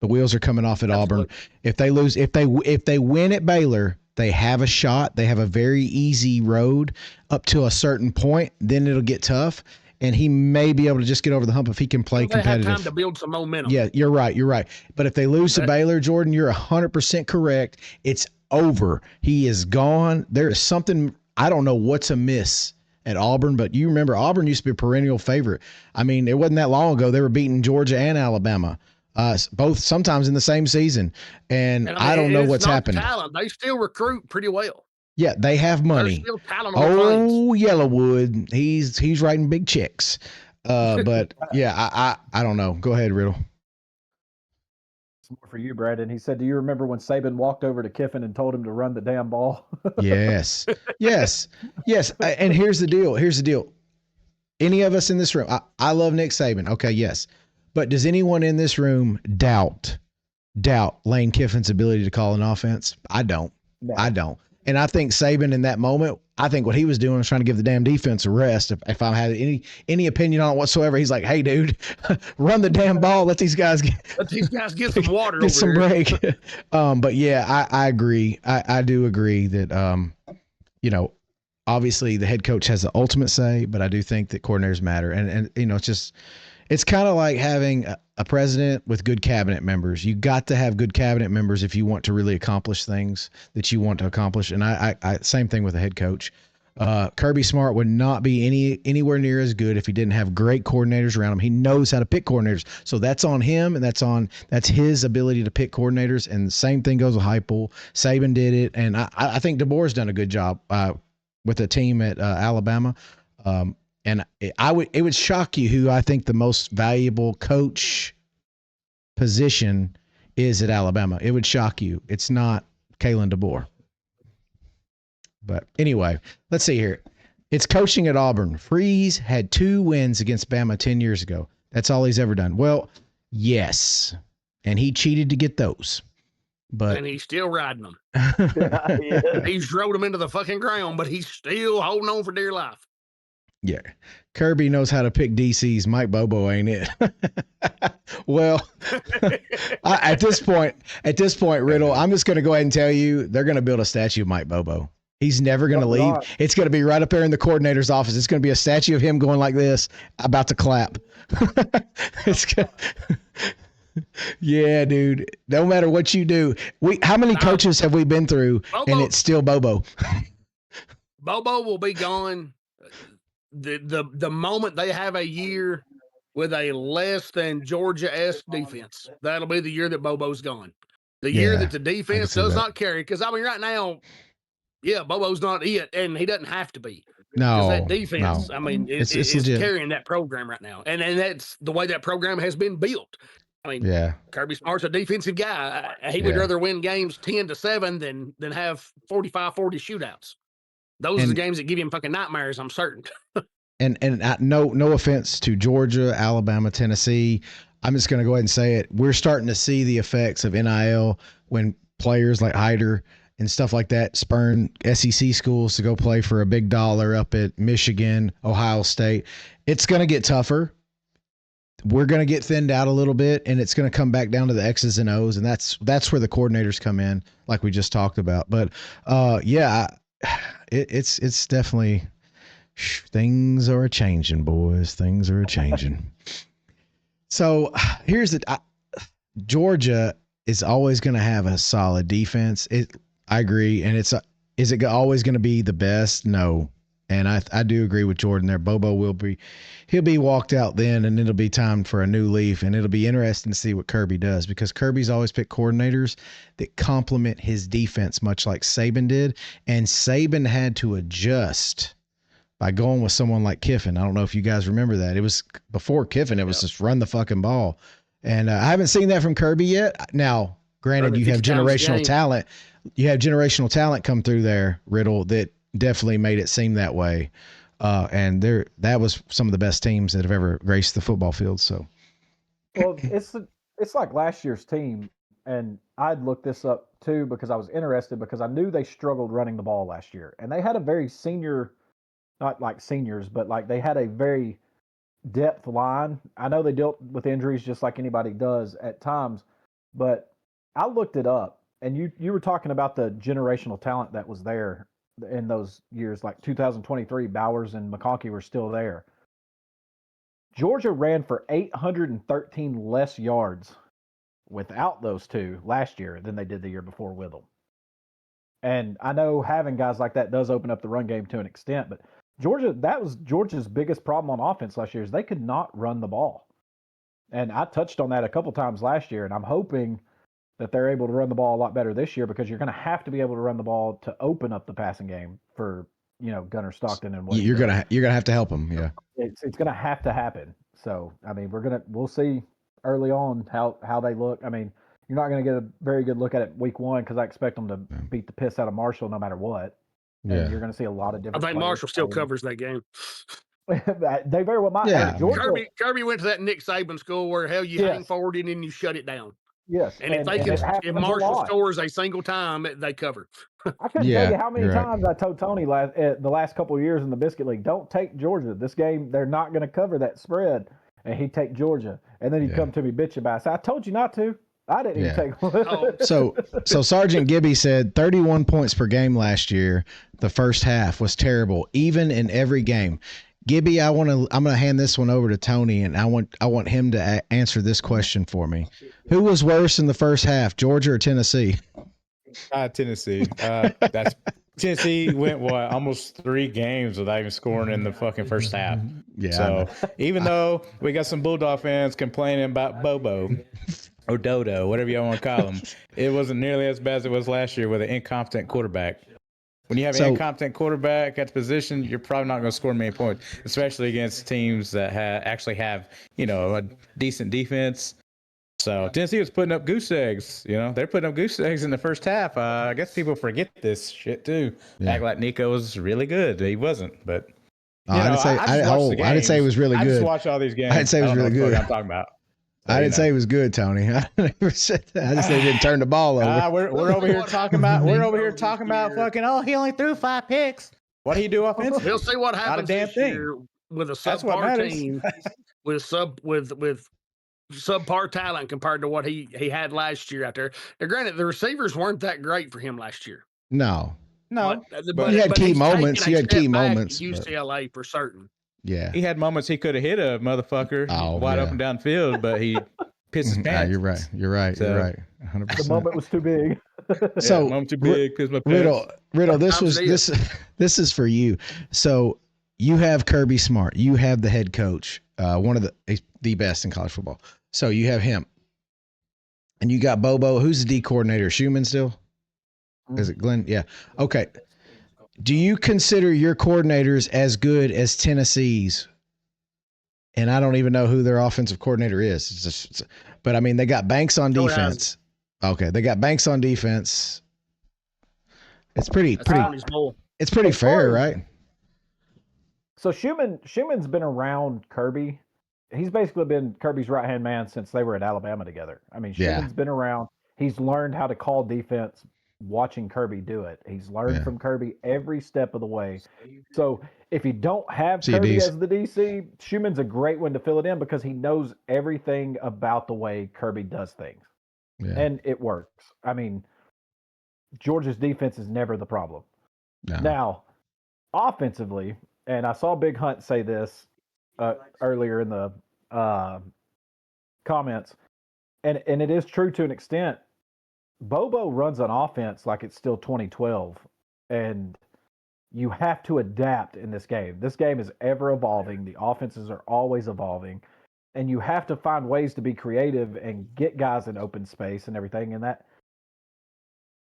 The wheels are coming off at Auburn. If they lose, if they win at Baylor, they have a shot. They have a very easy road up to a certain point. Then it'll get tough. And he may be able to just get over the hump if he can play competitive. They have time to build some momentum. Yeah, you're right. But if they lose to Baylor, Jordan, you're 100% correct. It's over. He is gone. There is something, I don't know what's amiss at Auburn, but you remember Auburn used to be a perennial favorite. I mean, it wasn't that long ago. They were beating Georgia and Alabama, both sometimes in the same season. And I don't know what's happening. Talent. They still recruit pretty well. Yeah, they have money. Oh, Yellowwood, he's writing big checks. But yeah, I don't know. Go ahead, Riddle. Some more for you, Brandon. He said, "Do you remember when Saban walked over to Kiffin and told him to run the damn ball?" Yes. And here's the deal. Any of us in this room, I love Nick Saban. Okay, yes. But does anyone in this room doubt Lane Kiffin's ability to call an offense? I don't. No. I don't. And I think Saban in that moment, I think what he was doing was trying to give the damn defense a rest. If I had any opinion on it whatsoever, he's like, "Hey, dude, run the damn ball. Let these guys get some water, get some break." But yeah, I agree. I do agree that obviously the head coach has the ultimate say, but I do think that coordinators matter. And it's kind of like having a president with good cabinet members. You got to have good cabinet members if you want to really accomplish things that you want to accomplish. And I same thing with a head coach. Kirby Smart would not be anywhere near as good if he didn't have great coordinators around him. He knows how to pick coordinators. So that's on him, and that's his ability to pick coordinators. And the same thing goes with Heupel. Saban did it, and I think DeBoer's done a good job with the team at Alabama. And it would shock you who I think the most valuable coach position is at Alabama. It would shock you. It's not Kalen DeBoer. But anyway, let's see here. It's coaching at Auburn. Freeze had 2 wins against Bama 10 years ago. That's all he's ever done. Well, yes. And he cheated to get those. And he's still riding them. He's rode them into the fucking ground, but he's still holding on for dear life. Yeah. Kirby knows how to pick DC's. Mike Bobo ain't it. Well, at this point, Riddle, I'm just going to go ahead and tell you they're going to build a statue of Mike Bobo. He's never going to leave. It's going to be right up there in the coordinator's office. It's going to be a statue of him going like this, about to clap. Yeah, dude. No matter what you do, how many coaches have we been through, Bobo, and it's still Bobo? Bobo will be gone. The moment they have a year with a less than Georgia-esque defense, that'll be the year that Bobo's gone. The year that the defense does not carry, because I mean, right now, Bobo's not it, and he doesn't have to be. No, that defense, I mean, it's carrying that program right now, and that's the way that program has been built. I mean, Kirby Smart's a defensive guy. He would rather win games 10-7 than have 45-40 shootouts. Those are the games that give him fucking nightmares, I'm certain. and no offense to Georgia, Alabama, Tennessee. I'm just going to go ahead and say it. We're starting to see the effects of NIL when players like Hyder and stuff like that spurn SEC schools to go play for a big dollar up at Michigan, Ohio State. It's going to get tougher. we're going to get thinned out a little bit, and it's going to come back down to the X's and O's, and that's where the coordinators come in, like we just talked about. But it's definitely things are changing, boys. Things are changing. So here's Georgia is always going to have a solid defense. I agree, and is it always going to be the best? No. And I do agree with Jordan there. Bobo he'll be walked out then, and it'll be time for a new leaf, and it'll be interesting to see what Kirby does, because Kirby's always picked coordinators that complement his defense, much like Saban did, and Saban had to adjust by going with someone like Kiffin. I don't know if you guys remember that. It was before Kiffin. It was just run the fucking ball, and I haven't seen that from Kirby yet. Now, granted, you have generational talent. You have generational talent come through there, Riddle, that definitely made it seem that way. And that was some of the best teams that have ever graced the football field. So, well, it's like last year's team, and I'd looked this up too because I was interested, because I knew they struggled running the ball last year, and they had a very not like seniors, but like they had a very depth line. I know they dealt with injuries just like anybody does at times, but I looked it up, and you were talking about the generational talent that was there in those years, like 2023, Bowers and McConkey were still there. Georgia ran for 813 less yards without those two last year than they did the year before with them. And I know having guys like that does open up the run game to an extent, but that was Georgia's biggest problem on offense last year, is they could not run the ball. And I touched on that a couple times last year, and I'm hoping that they're able to run the ball a lot better this year, because you're going to have to be able to run the ball to open up the passing game for, Gunnar Stockton and what you're gonna have to help them. Yeah, it's going to have to happen. So I mean, we'll see early on how they look. I mean, you're not going to get a very good look at it week one, because I expect them to beat the piss out of Marshall no matter what. Yeah, and you're going to see a lot of different. I think Marshall still covers that game. They very well might. Yeah, Kirby went to that Nick Saban school where you hang forward and then you shut it down. Yes, and if Marshall scores a single time, they cover. I couldn't tell you how many times I told Tony the last couple of years in the Biscuit League, don't take Georgia. This game, they're not going to cover that spread. And he'd take Georgia. And then he'd come to me bitch about it. So I told you not to. I didn't even take one. So Sergeant Gibby said 31 points per game last year. The first half was terrible, even in every game. Gibby, I'm going to hand this one over to Tony, and I want him to answer this question for me. Who was worse in the first half, Georgia or Tennessee? Tennessee. Tennessee went almost 3 games without even scoring in the fucking first half. Yeah. So even though we got some Bulldog fans complaining about Bobo or Dodo, whatever y'all want to call him, it wasn't nearly as bad as it was last year with an incompetent quarterback. When you have an incompetent quarterback at the position, you're probably not going to score many points, especially against teams that actually have, a decent defense. So Tennessee was putting up goose eggs. They're putting up goose eggs in the first half. I guess people forget this shit too. Act like Nico was really good. He wasn't, but I didn't say he was really good. I just watch all these games. I didn't say he was really good. I'm talking about. So, I didn't say he was good, Tony. I never said that. I just said he didn't turn the ball over. We're over here talking about. We're over here talking about fucking. Oh, he only threw 5 picks. What do you do offensively? We'll see what happens this year with a subpar team, with subpar talent compared to what he had last year out there. Now, granted, the receivers weren't that great for him last year. No. But he had key moments. He had key moments. UCLA for certain. Yeah. He had moments he could have hit a motherfucker wide open downfield, but he pissed his pants. You're right. You're right. 100%. The moment was too big. So moment too big because my pants. Riddle, this is for you. So you have Kirby Smart. You have the head coach, one of the best in college football. So you have him. And you got Bobo. Who's the D coordinator? Schumann still? Is it Glenn? Yeah. Okay. Do you consider your coordinators as good as Tennessee's? And I don't even know who their offensive coordinator is. But I mean, they got Banks on defense. Okay, they got Banks on defense. It's pretty fair, right? So Schumann's been around Kirby. He's basically been Kirby's right-hand man since they were at Alabama together. I mean, Schumann's been around. He's learned how to call defense watching Kirby do it. He's learned from Kirby every step of the way. So if you don't have Kirby as the DC, Schumann's a great one to fill it in because he knows everything about the way Kirby does things. Yeah. And it works. I mean, Georgia's defense is never the problem. No. Now, offensively, and I saw Big Hunt say this earlier in the comments, and it is true to an extent. Bobo runs an offense like it's still 2012, and you have to adapt in this game. This game is ever evolving. The offenses are always evolving, and you have to find ways to be creative and get guys in open space and everything. And that,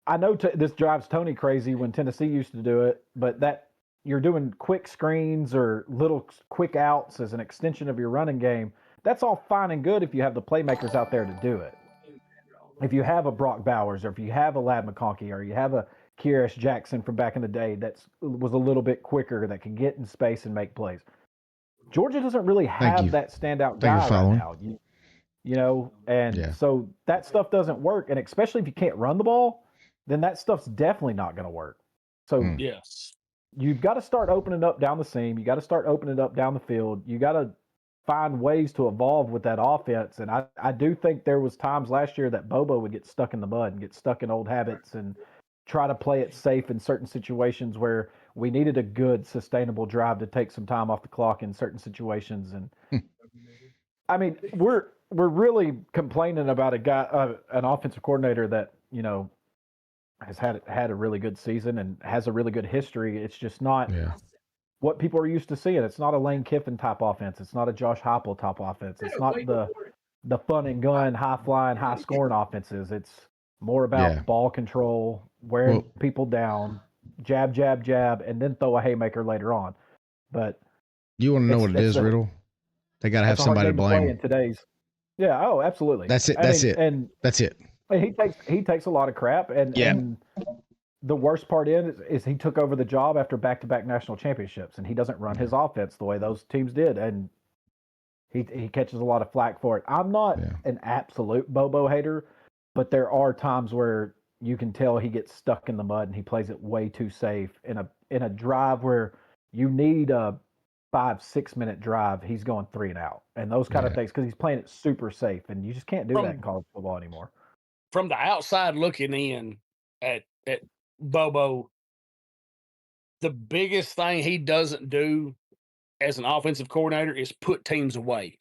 I know this drives Tony crazy when Tennessee used to do it, but that you're doing quick screens or little quick outs as an extension of your running game. That's all fine and good if you have the playmakers out there to do it. If you have a Brock Bowers, or if you have a Ladd McConkey, or you have a Kyrus Jackson from back in the day that was a little bit quicker, that can get in space and make plays. Georgia doesn't really have that standout guy right now. You know, and so that stuff doesn't work. And especially if you can't run the ball, then that stuff's definitely not going to work. So you've got to start opening up down the seam. You got to start opening up down the field. You got to find ways to evolve with that offense. And I do think there was times last year that Bobo would get stuck in the mud and get stuck in old habits and try to play it safe in certain situations where we needed a good sustainable drive to take some time off the clock in certain situations. And I mean, we're really complaining about a guy, an offensive coordinator that, you know, has had a really good season and has a really good history. It's just not what people are used to seeing. It's not a Lane Kiffin type offense. It's not a Josh Heupel type offense. It's not the fun and gun, high flying, high scoring offenses. It's more about ball control, wearing people down, jab, jab, jab, and then throw a haymaker later on. But you want to know what it is, Riddle? They got to have somebody to blame. In today's, oh, absolutely. That's it. That's it. And that's it. And he takes a lot of crap, and the worst part is he took over the job after back-to-back national championships, and he doesn't run his offense the way those teams did, and he catches a lot of flack for it. I'm not an absolute Bobo hater, but there are times where you can tell he gets stuck in the mud and he plays it way too safe in a drive where you need a 5-6 minute drive. He's going 3 and out, and those kind of things because he's playing it super safe, and you just can't do that in college football anymore. From the outside looking in at Bobo, the biggest thing he doesn't do as an offensive coordinator is put teams away.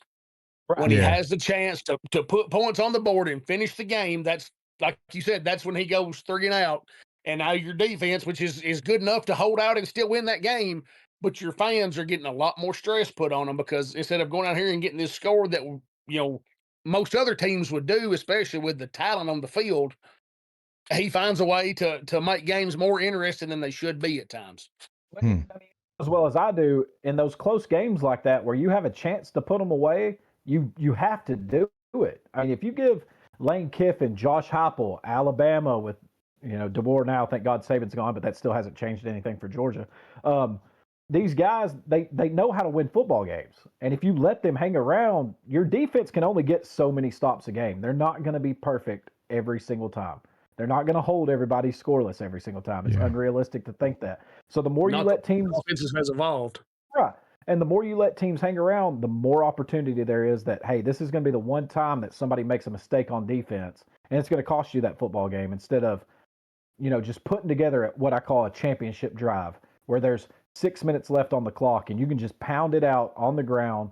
Right. When he has the chance to put points on the board and finish the game, that's, like you said, that's when he goes 3 and out. And now your defense, which is good enough to hold out and still win that game, but your fans are getting a lot more stress put on them because instead of going out here and getting this score that, you know, most other teams would do, especially with the talent on the field, he finds a way to make games more interesting than they should be at times. As well as I do, in those close games like that where you have a chance to put them away, you have to do it. I mean, if you give Lane Kiffin, Josh Heupel, Alabama with, you know, DeBoer now, thank God Saban's gone, but that still hasn't changed anything for Georgia. These guys, they know how to win football games. And if you let them hang around, your defense can only get so many stops a game. They're not going to be perfect every single time. They're not going to hold everybody scoreless every single time. It's unrealistic to think that. So the more you let teams... Offenses has evolved. Right. And the more you let teams hang around, the more opportunity there is that, hey, this is going to be the one time that somebody makes a mistake on defense, and it's going to cost you that football game instead of, you know, just putting together what I call a championship drive where there's 6 minutes left on the clock and you can just pound it out on the ground,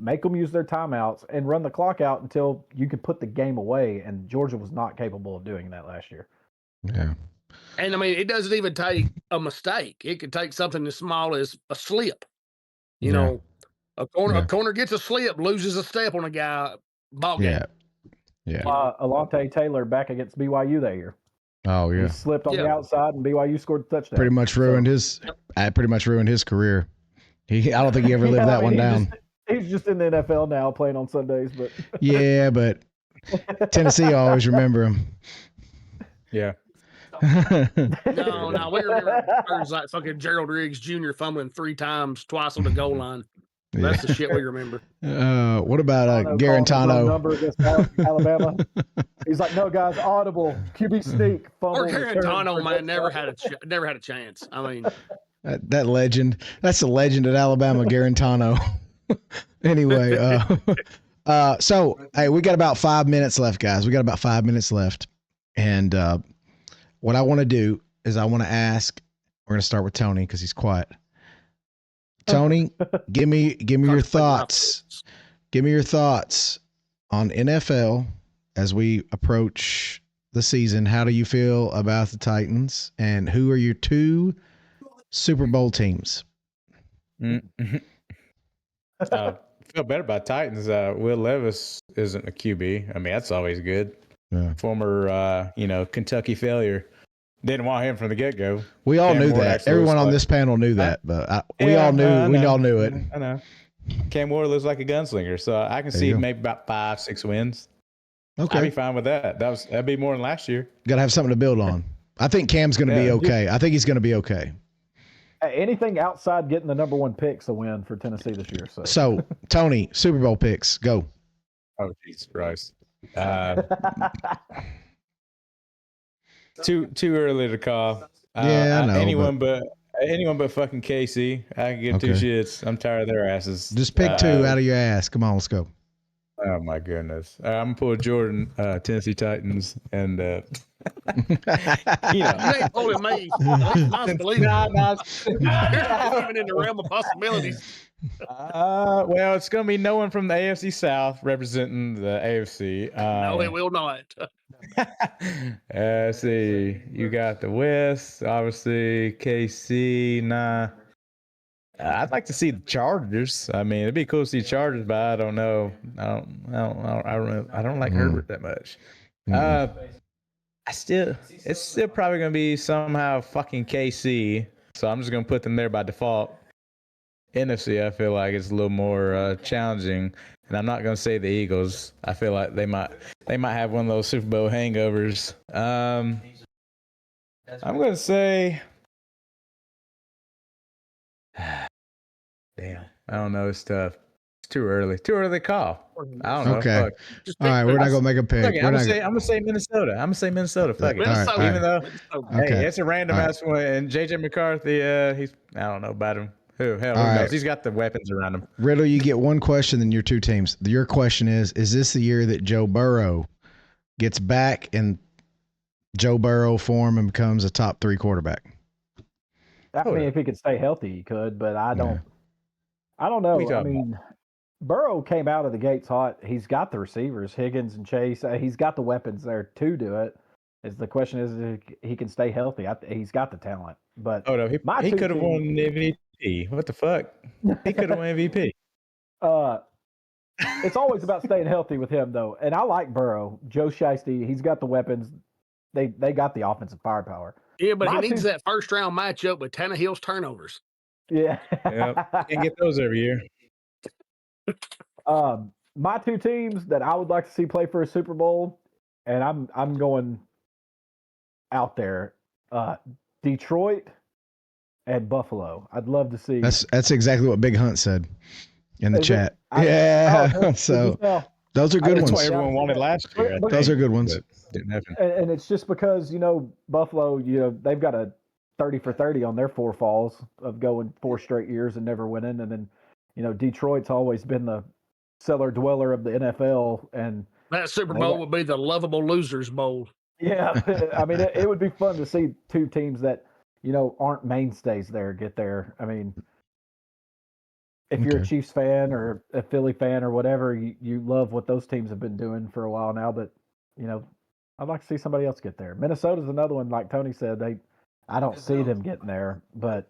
make them use their timeouts, and run the clock out until you can put the game away. And Georgia was not capable of doing that last year. Yeah. And, I mean, it doesn't even take a mistake. It could take something as small as a slip. You know, a corner gets a slip, loses a step on a guy, ball game. Yeah. Alontae Taylor back against BYU that year. Oh, yeah. He slipped on the outside, and BYU scored the touchdown. Pretty much ruined his career. I don't think he ever lived that one down. He's just in the NFL now, playing on Sundays. But yeah, but Tennessee always remember him. Yeah. No, we remember like fucking Gerald Riggs Jr. fumbling 3 times, twice on the goal line. That's the shit we remember. What about Calling his own Garantano? number against Alabama. He's like, no, guys, audible, QB sneak, fumble. Or Garantano, return, man, never had a chance. I mean, That legend. That's a legend at Alabama, Garantano. Anyway, so hey, we got about 5 minutes left, guys. We got about 5 minutes left, and what I want to do is I want to ask. We're going to start with Tony because he's quiet. Tony, give me your thoughts. Give me your thoughts on NFL as we approach the season. How do you feel about the Titans, and who are your 2 Super Bowl teams? Feel better about Titans. Will Levis isn't a QB. I mean, that's always good. Yeah. Former, Kentucky failure. Didn't want him from the get-go. We all knew that. Everyone on this panel knew that, but we all knew it. I know. Cam Ward looks like a gunslinger, so I can see maybe about 5-6 wins. Okay, I'd be fine with that. That'd be more than last year. Got to have something to build on. I think Cam's going to be okay. I think he's going to be okay. Anything outside getting the number 1 pick's a win for Tennessee this year. So Tony, Super Bowl picks, go. Oh, Jesus Christ. Too early to call. I know. Anyone but fucking KC. I can give 2 shits. I'm tired of their asses. Just pick 2 out of your ass. Come on, let's go. Oh my goodness. I'm gonna pull Jordan, Tennessee Titans, and you ain't pulling me. I believe you're even in the realm of possibilities. Well, it's gonna be no one from the AFC South representing the AFC. No, it will not. See, you got the West, obviously KC. Nah, I'd like to see the Chargers. I mean, it'd be cool to see Chargers, but I don't know. I don't like Herbert that much. It's still probably gonna be somehow fucking KC. So I'm just gonna put them there by default. NFC, I feel like it's a little more challenging, and I'm not gonna say the Eagles. I feel like they might have one of those Super Bowl hangovers. I'm gonna say. Damn, I don't know. It's tough. It's too early. Too early to call. I don't know. Okay. All right, we're not gonna make a pick. I'm gonna say Minnesota. Fuck it. Minnesota. All right. Even though, Okay. hey, it's a random ass one. And JJ McCarthy, I don't know about him. Who knows? He's got the weapons around him. Riddle, you get 1 question, then your 2 teams. Your question is this the year that Joe Burrow gets back in Joe Burrow form and becomes a top 3 quarterback? I mean, if he could stay healthy, he could, but I don't know. I mean, Burrow came out of the gates hot. He's got the receivers, Higgins and Chase. He's got the weapons there to do it. The question is if he can stay healthy. He's got the talent. But he could have won MVP. What the fuck? He could have won MVP. It's always about staying healthy with him, though. And I like Burrow. Joe Shiesty, he's got the weapons. They got the offensive firepower. Yeah, but he needs that first-round matchup with Tannehill's turnovers. Yeah. Can't get those every year. My 2 teams that I would like to see play for a Super Bowl, and I'm going out there, Detroit and Buffalo. I'd love to see. That's exactly what Big Hunt said in the chat. So those are good ones. That's what everyone wanted last year. Those are good ones. Didn't happen. And it's just because, Buffalo, they've got a 30 for 30 on their 4 falls of going 4 straight years and never winning. And then, Detroit's always been the cellar dweller of the NFL. And that Super Bowl would be the lovable losers bowl. Yeah. I mean, it would be fun to see 2 teams that, aren't mainstays there get there. I mean, if you're a Chiefs fan or a Philly fan or whatever, you love what those teams have been doing for a while now. But, I'd like to see somebody else get there. Minnesota's another one, like Tony said. I don't see them getting there, but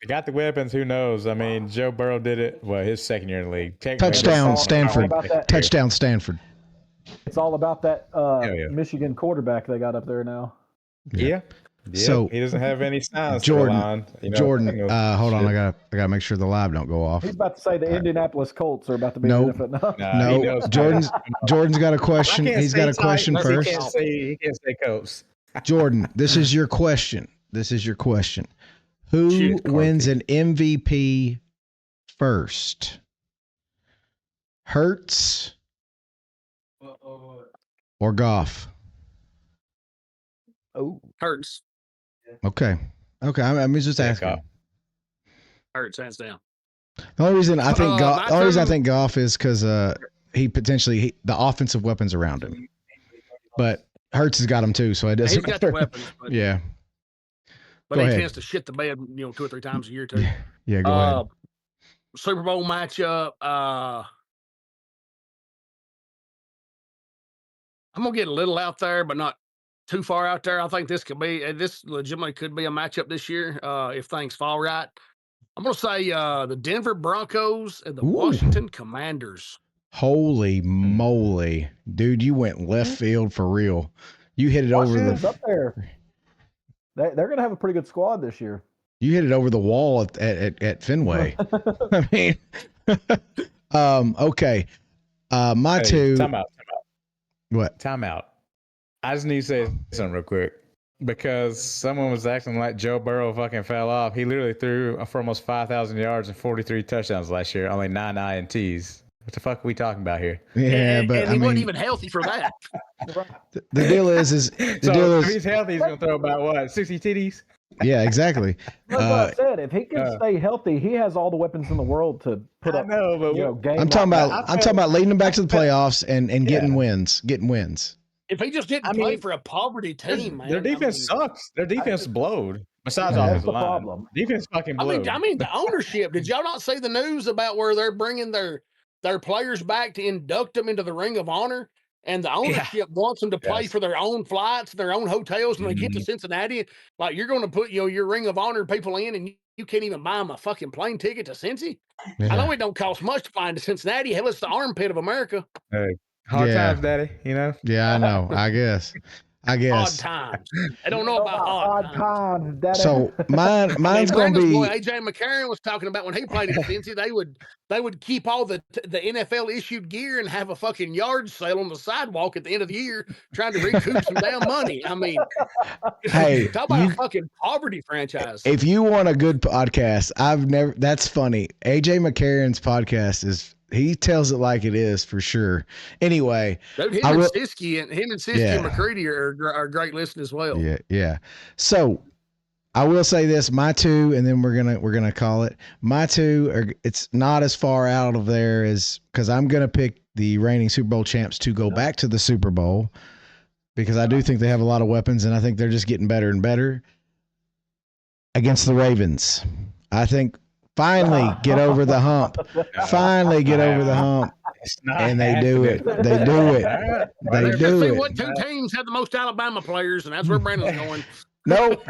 they got the weapons. Who knows? I mean, Joe Burrow did it. Well, his second year in the league. Touchdown, Stanford. Touchdown, Stanford. It's all about that Michigan quarterback they got up there now. Yeah. So he doesn't have any signs. Jordan, hold on. I gotta make sure the live don't go off. He's about to say the Indianapolis Colts are about to be No. Jordan's got a question. He's got a question first. He can't say Colts. Jordan, this is your question. Who wins an MVP first? Hurts or Goff? Oh, Hurts. Okay. I'm just asking. Hurts, hands down. The only reason I think Goff, my the only reason I two- think Goff is because he potentially the offensive weapons around him, but Hurts has got him too, so it doesn't He's got the matter. weapons, but, Yeah. but Go he ahead. tends to shit the bed, 2 or 3 times a year too. Yeah, go ahead. Super Bowl matchup. I'm gonna get a little out there, but not too far out there. I think this legitimately could be a matchup this year if things fall right. I'm gonna say the Denver Broncos and the Washington Commanders. Holy moly, dude! You went left field for real. You hit it Washington's up there. They're gonna have a pretty good squad this year. You hit it over the wall at Fenway. I mean, okay. My two. Time out. What? Time out. I just need to say something real quick because someone was acting like Joe Burrow fucking fell off. He literally threw for almost 5,000 yards and 43 touchdowns last year, only 9 INTs. What the fuck are we talking about here? Yeah, but he wasn't even healthy for that. The deal is if he's healthy, he's gonna throw about what 60 TDs. Yeah, exactly. That's what I said. If he can stay healthy, he has all the weapons in the world to put up. Game I'm talking about leading them back to the playoffs and getting wins. If he just didn't play for a poverty team, man. Their defense sucks. Their defense blowed. Besides that's offensive the line, problem. defense fucking blowed. I mean, the ownership. Did y'all not see the news about where they're bringing their players back to induct them into the Ring of Honor? And the ownership wants them to pay for their own flights, their own hotels when they get to Cincinnati. Like, you're going to put your Ring of Honor people in, and you can't even buy them a fucking plane ticket to Cincy. Yeah. I know it don't cost much to fly into Cincinnati. Hell, it's the armpit of America. Hey, hard times, Daddy. Yeah, I know. I guess. Odd times. I don't know about odd times, Daddy. So mine's going to be. Boy, AJ McCarron was talking about when he played at Cincy, they would keep all the NFL issued gear and have a fucking yard sale on the sidewalk at the end of the year, trying to recoup some damn money. I mean, hey, talk about a fucking poverty franchise. If you want a good podcast, that's funny. AJ McCarron's podcast he tells it like it is for sure. Anyway, dude, him and Siski and McCready are great listen as well. Yeah. So I will say this, my two, and then we're gonna call it. My two it's not as far out of there as because I'm gonna pick the reigning Super Bowl champs to go back to the Super Bowl because I do think they have a lot of weapons and I think they're just getting better and better against the Ravens. I think finally get over the hump. Finally get over the hump. And they do it. They do it. They do it. What two teams have the most Alabama players, and that's where Brandon's going. Nope.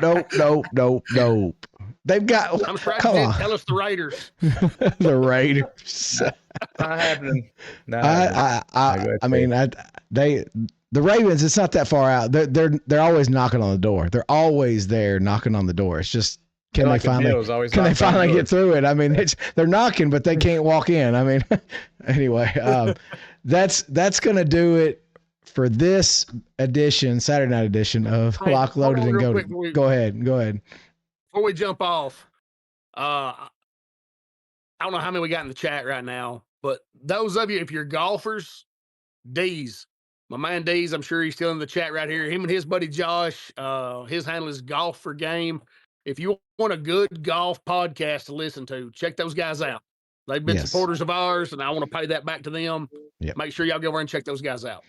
They've got. I'm surprised you didn't tell us the Raiders. The Raiders. Not happening. The Ravens. It's not that far out. They're always knocking on the door. They're always there knocking on the door. It's just. Can they finally get through it? I mean, they're knocking, but they can't walk in. I mean, anyway, that's going to do it for this edition, Saturday night edition of Lock, Loaded, and Goated. Go ahead. Before we jump off, I don't know how many we got in the chat right now, but those of you, if you're golfers, D's, my man D's, I'm sure he's still in the chat right here. Him and his buddy Josh, his handle is Golf for Game. If you want a good golf podcast to listen to, check those guys out. They've been supporters of ours, and I want to pay that back to them. Yep. Make sure y'all go over and check those guys out.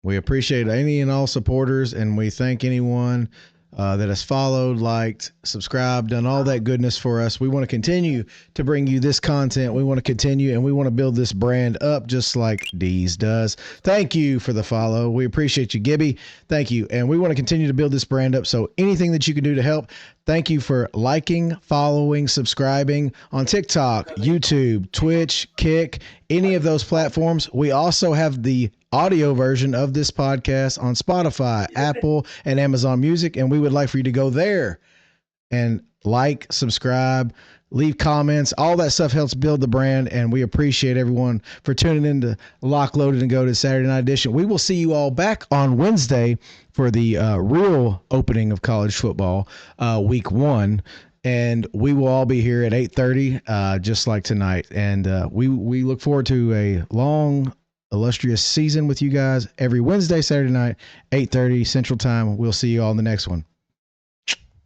We appreciate any and all supporters, and we thank anyone that has followed, liked, subscribed, done all that goodness for us. We want to continue to bring you this content. We want to continue, and we want to build this brand up just like Deez does. Thank you for the follow. We appreciate you, Gibby. Thank you. And we want to continue to build this brand up. So anything that you can do to help, thank you for liking, following, subscribing on TikTok, YouTube, Twitch, Kick, any of those platforms. We also have the audio version of this podcast on Spotify, Apple, and Amazon Music, and we would like for you to go there and like, subscribe, leave comments. All that stuff helps build the brand, and we appreciate everyone for tuning in to Lock, Loaded, and Go to Saturday Night Edition. We will see you all back on Wednesday for the real opening of college football, week 1. and we will all be here at 8:30, just like tonight. And we look forward to a long, illustrious season with you guys every Wednesday, Saturday night, 8:30 Central Time. We'll see you all in the next one.